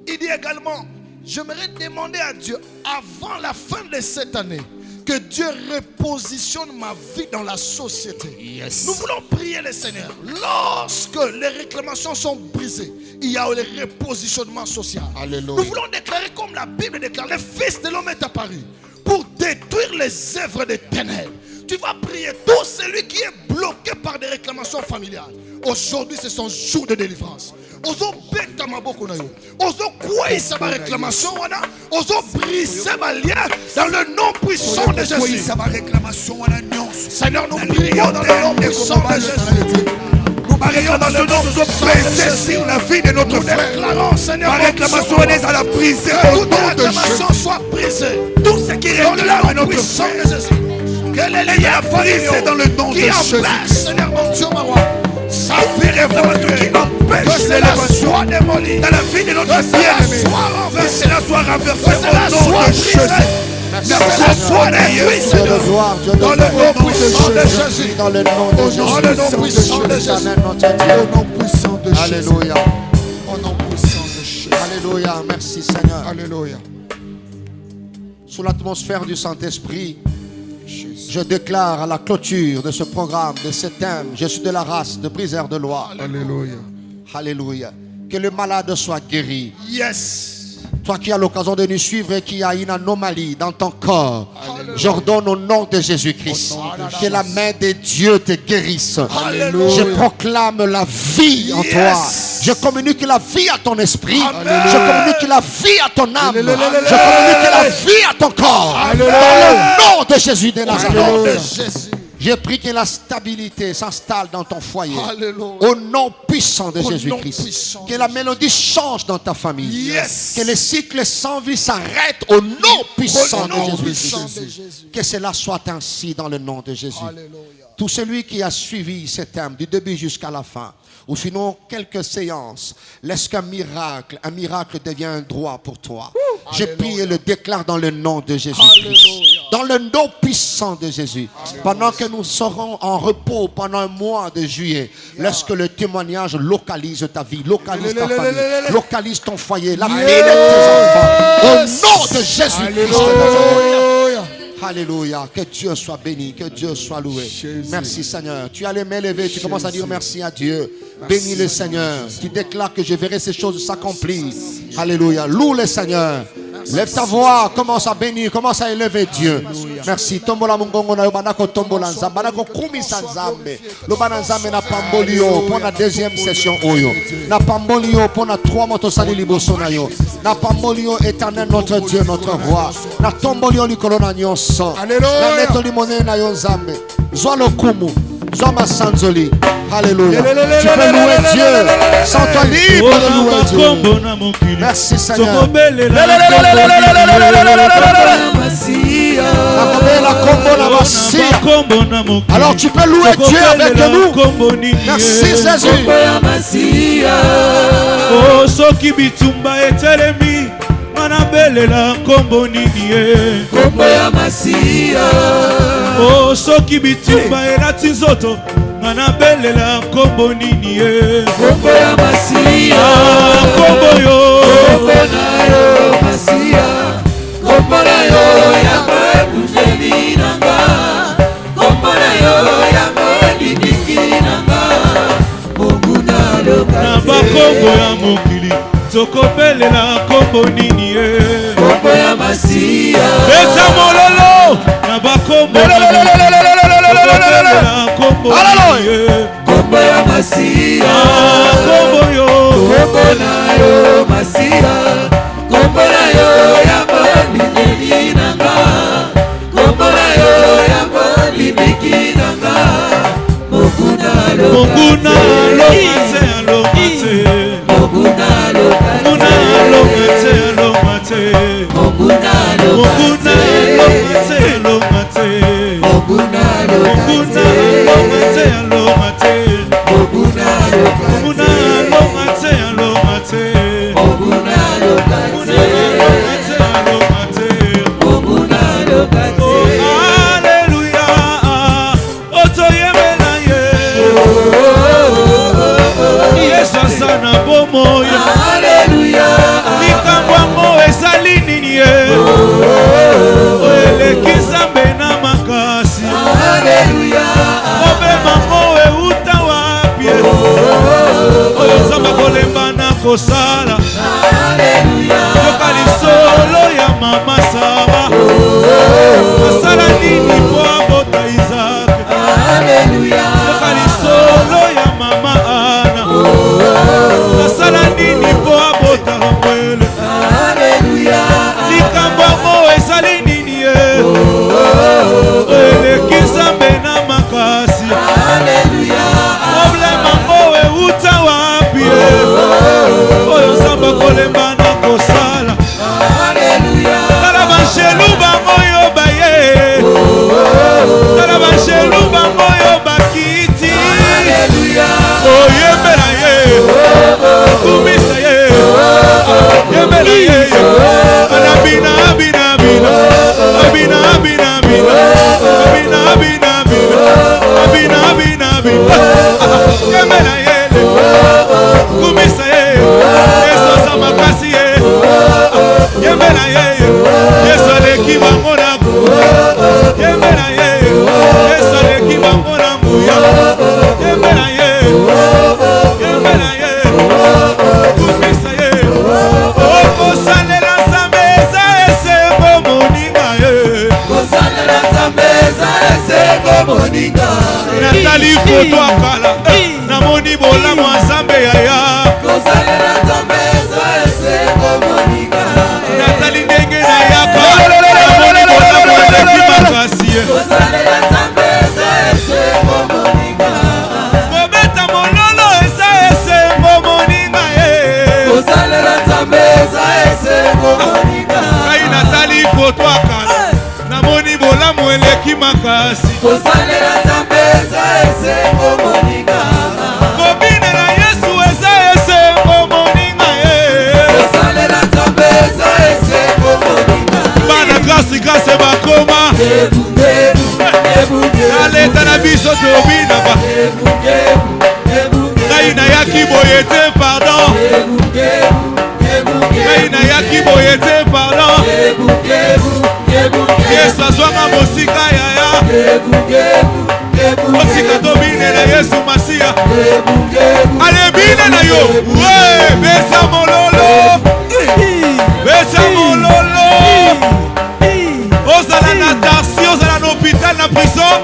Il dit également, j'aimerais demander à Dieu avant la fin de cette année que Dieu repositionne ma vie dans la société. Nous voulons prier le Seigneur. Lorsque les réclamations sont brisées, il y a le repositionnement social. Nous voulons déclarer comme la Bible déclare, le Fils de l'homme est apparu pour détruire les œuvres des ténèbres. Tu vas prier tout celui qui est bloqué par des réclamations familiales. Aujourd'hui, c'est son jour de délivrance. Ozo beta maboko na yo. Ozo kwisa ba réclamation wana. Ozo briser ba lien dans le nom puissant de Jésus. Seigneur, nous prions dans le nom puissant de Jésus. Nous prions dans le nom puissant sur la vie de notre frère. Seigneur, la réclamation est à la briser. Toute réclamation soit brisée. Tout ce qui réclame notre sang de Jésus. Que les liens brisés dans le nom de Jésus. Seigneur mon Dieu, ma roi. Ça fait réclamation qui empêche que cela soit démoli dans la vie de notre bien-aimé. Que cela soit renversé au nom de Jésus. Que cela soit détruit, Seigneur. Dans le nom puissant de Jésus. Dans le nom de Jésus. Dans le nom puissant de Jésus. Au nom puissant de Jésus. Alléluia. Au nom puissant de Jésus. Alléluia. Merci Seigneur. Alléluia. Sous l'atmosphère du Saint-Esprit, je déclare à la clôture de ce programme, de ce thème, je suis de la race de briseurs de loi. Alléluia. Alléluia. Que le malade soit guéri. Yes. Toi qui as l'occasion de nous suivre et qui as une anomalie dans ton corps, j'ordonne au nom de Jésus-Christ que la main de Dieu te guérisse. Alléluia. Je proclame la vie en toi. Je communique la vie à ton esprit. Amen. Je communique la vie à ton âme. Je communique la vie à ton corps. Alléluia. Dans le nom de Jésus de Nazareth. Jésus. J'ai pris que la stabilité s'installe dans ton foyer. Alléluia. Au nom puissant de Au nom Jésus-Christ. puissant Que de la mélodie change dans ta famille. Yes. Que le cycle sans vie s'arrête au nom puissant Au nom de puissant de Jésus. Jésus. Que cela soit ainsi dans le nom de Jésus. Alléluia. Tout celui qui a suivi ce thème du début jusqu'à la fin, ou sinon quelques séances, laisse qu'un miracle devienne un droit pour toi. Je prie et le déclare dans le nom de Jésus-Christ. Dans le nom puissant de Jésus. Pendant que nous serons en repos pendant un mois de juillet, laisse que le témoignage localise ta vie, localise ta famille, localise ton foyer, la vie de tes enfants. Au nom de Jésus-Christ. Alléluia. Que Dieu soit béni, que Dieu soit loué. Merci Seigneur. Tu as les mains levées, tu commences à dire merci à Dieu. Bénis le Seigneur. Tu déclares que je verrai ces choses s'accomplir. Alléluia. Loue le Seigneur. Lève ta voix, commence à bénir, commence à élever Dieu. Merci. Tombola mungongo na yobanako tombola nzamba na kumisa nzambe. Lobana nzambe na pambolio pour la deuxième session oyo. Na pambolio pour la 3 moto sali liboso na yo. Na pambolio éternel notre Dieu, notre roi. Na tombolio likolo na nyonso. Na neto limone na yo nzambe. Zwa lokumu. Zwa masanzoli. Alléluia. Tu peux louer Dieu. Sens-toi libre de louer Dieu. Merci Seigneur. Alors tu peux louer Dieu avec nous. Merci Jésus. Oh, soki bitumba etelemi manabelela kombo nini ye kombo ya Masia. Oh, soki bitumba elati nzoto manabelela kombo nini ye kombo ya Masia. Kombo yo na yo Masia. Kombo na yo ya mabundeli nanga. Kombo na yo ya mabindiki nanga. Monguna loka na bakombo ya mokili tokobelela kombo nini ye kombo ya Masia. Eza mololo na bakombo tokobelela kombo nini ye kombo ya Masia. Kombo yo kombo na yo Masia. Kombo na yo ya mabindeli nanga. Kombo na yo ya mabindiki nanga. Monguna loka Alléluia. mama nasala nini po abota Isaac soka lisolo ya mama Ana nasala nini po abota Samuele likambo yango ezali nini ye eleki Nzambe na makasi problème yango euta wapi ye oyo Nzambe akolemba na kosala tala bangelu bango oyo baye tala bangelu bango oyo bakiti oyembela ye kumisa ye yembela ye anabina abina abina abina abina abina abina abina abina abina abina yembela ye kumisa ye esosa makasi ye yembela ye yesu aleki bango na yembela ye yesu aleki bango na nguya yembela ye kumisa ye okosalela Nzambe eza esengo moninga ye natali foto akala namoni bolamu ya Nzambe yaya natali ndenge nayaka namoni bolamu eleki makasi ye kobeta mololo eza esengo moninga ye kai natali foto akala namoni bolamu eleki makasi kobinela Yesu eza esengo moninga ye bana grâce bakoma naleta na biso tobinaka ngai nayaki boye te pardon ngai nayaki boye te pardon Yesu azwanga mosika yaya osika tobinela Yesu Masiya alebine na yo besa mololo ozala na darsi ozala na hôpital na prison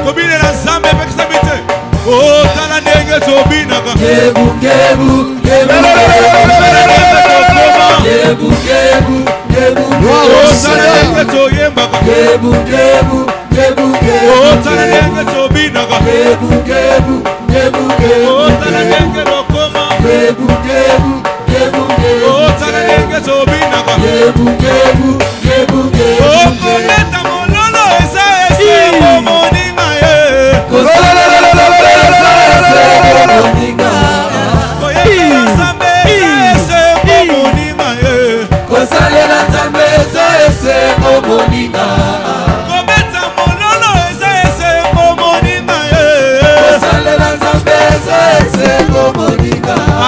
kobinela Nzambe epekisa bite otala ndenge tobinaka ozala ndenge toyembaka otala ndenge tobinaka otala ndenge lokoma otala ndenge tobinaka okometa mololo eza esengo moninga ye koyebela Nzambe eza esengo moninga ye kobeta mololo eza esengo moninga ye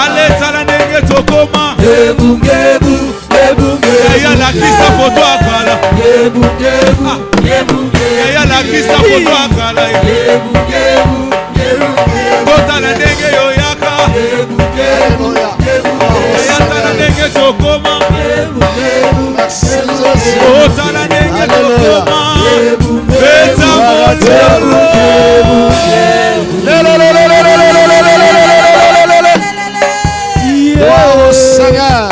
aletala ndenge tokoma yaya lakisa foto akala yaya lakisa foto akala totala ndenge yoyaka yaya tala ndenge tokoma otala ndenge tokoma beta motelo Oh Seigneur.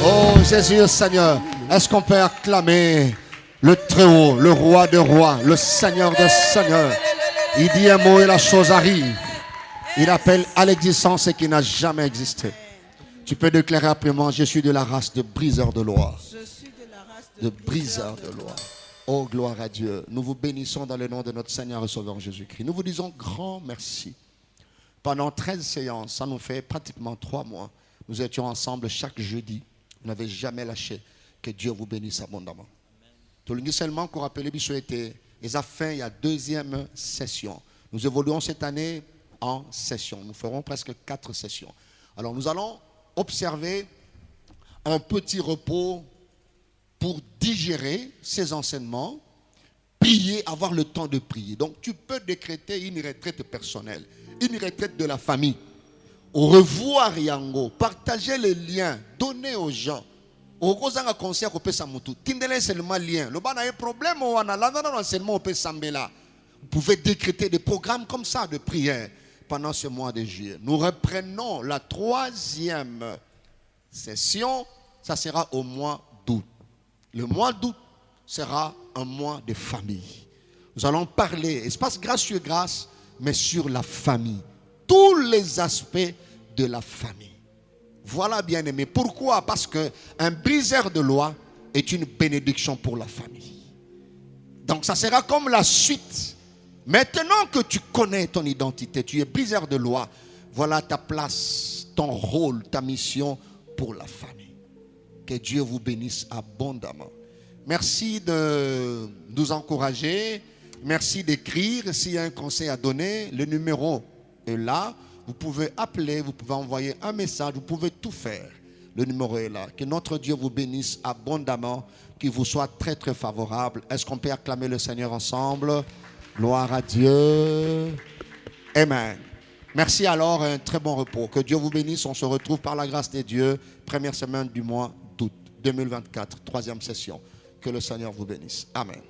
Oh Jésus Seigneur. Est-ce qu'on peut acclamer le Très-Haut, le Roi de rois, le Seigneur de seigneurs? Il dit un mot et la chose arrive. Il appelle à l'existence ce qui n'a jamais existé. Tu peux déclarer après moi, je suis de la race de briseurs de loi. Je suis de la race De briseurs de loi. Oh gloire à Dieu. Nous vous bénissons dans le nom de notre Seigneur et Sauveur Jésus-Christ. Nous vous disons grand merci. Pendant 13 séances, ça nous fait pratiquement 3 mois. Nous étions ensemble chaque jeudi. Vous n'avez jamais lâché. Que Dieu vous bénisse abondamment. Tout le seulement qu'on rappelle, était les affaires, il y a 2e session. Nous évoluons cette année en session. Nous ferons presque 4 sessions. Alors nous allons observer un petit repos pour digérer ces enseignements, prier, avoir le temps de prier. Donc tu peux décréter une retraite personnelle, une retraite de la famille. Au revoir Yango, partagez les liens, donnez aux gens. Au un conseil qu'on peut s'amoutou. Tindele seulement lien. Le ban a un problème ou on a l'enseignement on peut s'embêler. Vous pouvez décréter des programmes comme ça de prière pendant ce mois de juillet. Nous reprenons la 3e session. Ça sera au mois d'août. Le mois d'août sera un mois de famille. Nous allons parler, espace gracieux grâce, mais sur la famille. Tous les aspects de la famille. Voilà, bien aimé. Pourquoi? Parce qu'un briseur de loi est une bénédiction pour la famille. Donc ça sera comme la suite. Maintenant que tu connais ton identité, tu es briseur de loi, voilà ta place, ton rôle, ta mission pour la famille. Que Dieu vous bénisse abondamment. Merci de nous encourager. Merci d'écrire. S'il y a un conseil à donner, le numéro est là. Vous pouvez appeler, vous pouvez envoyer un message, vous pouvez tout faire. Le numéro est là. Que notre Dieu vous bénisse abondamment, qu'il vous soit très très favorable. Est-ce qu'on peut acclamer le Seigneur ensemble? Gloire à Dieu. Amen. Merci alors, un très bon repos. Que Dieu vous bénisse. On se retrouve par la grâce de Dieu. Première semaine du mois d'août 2024, 3e session. Que le Seigneur vous bénisse. Amen.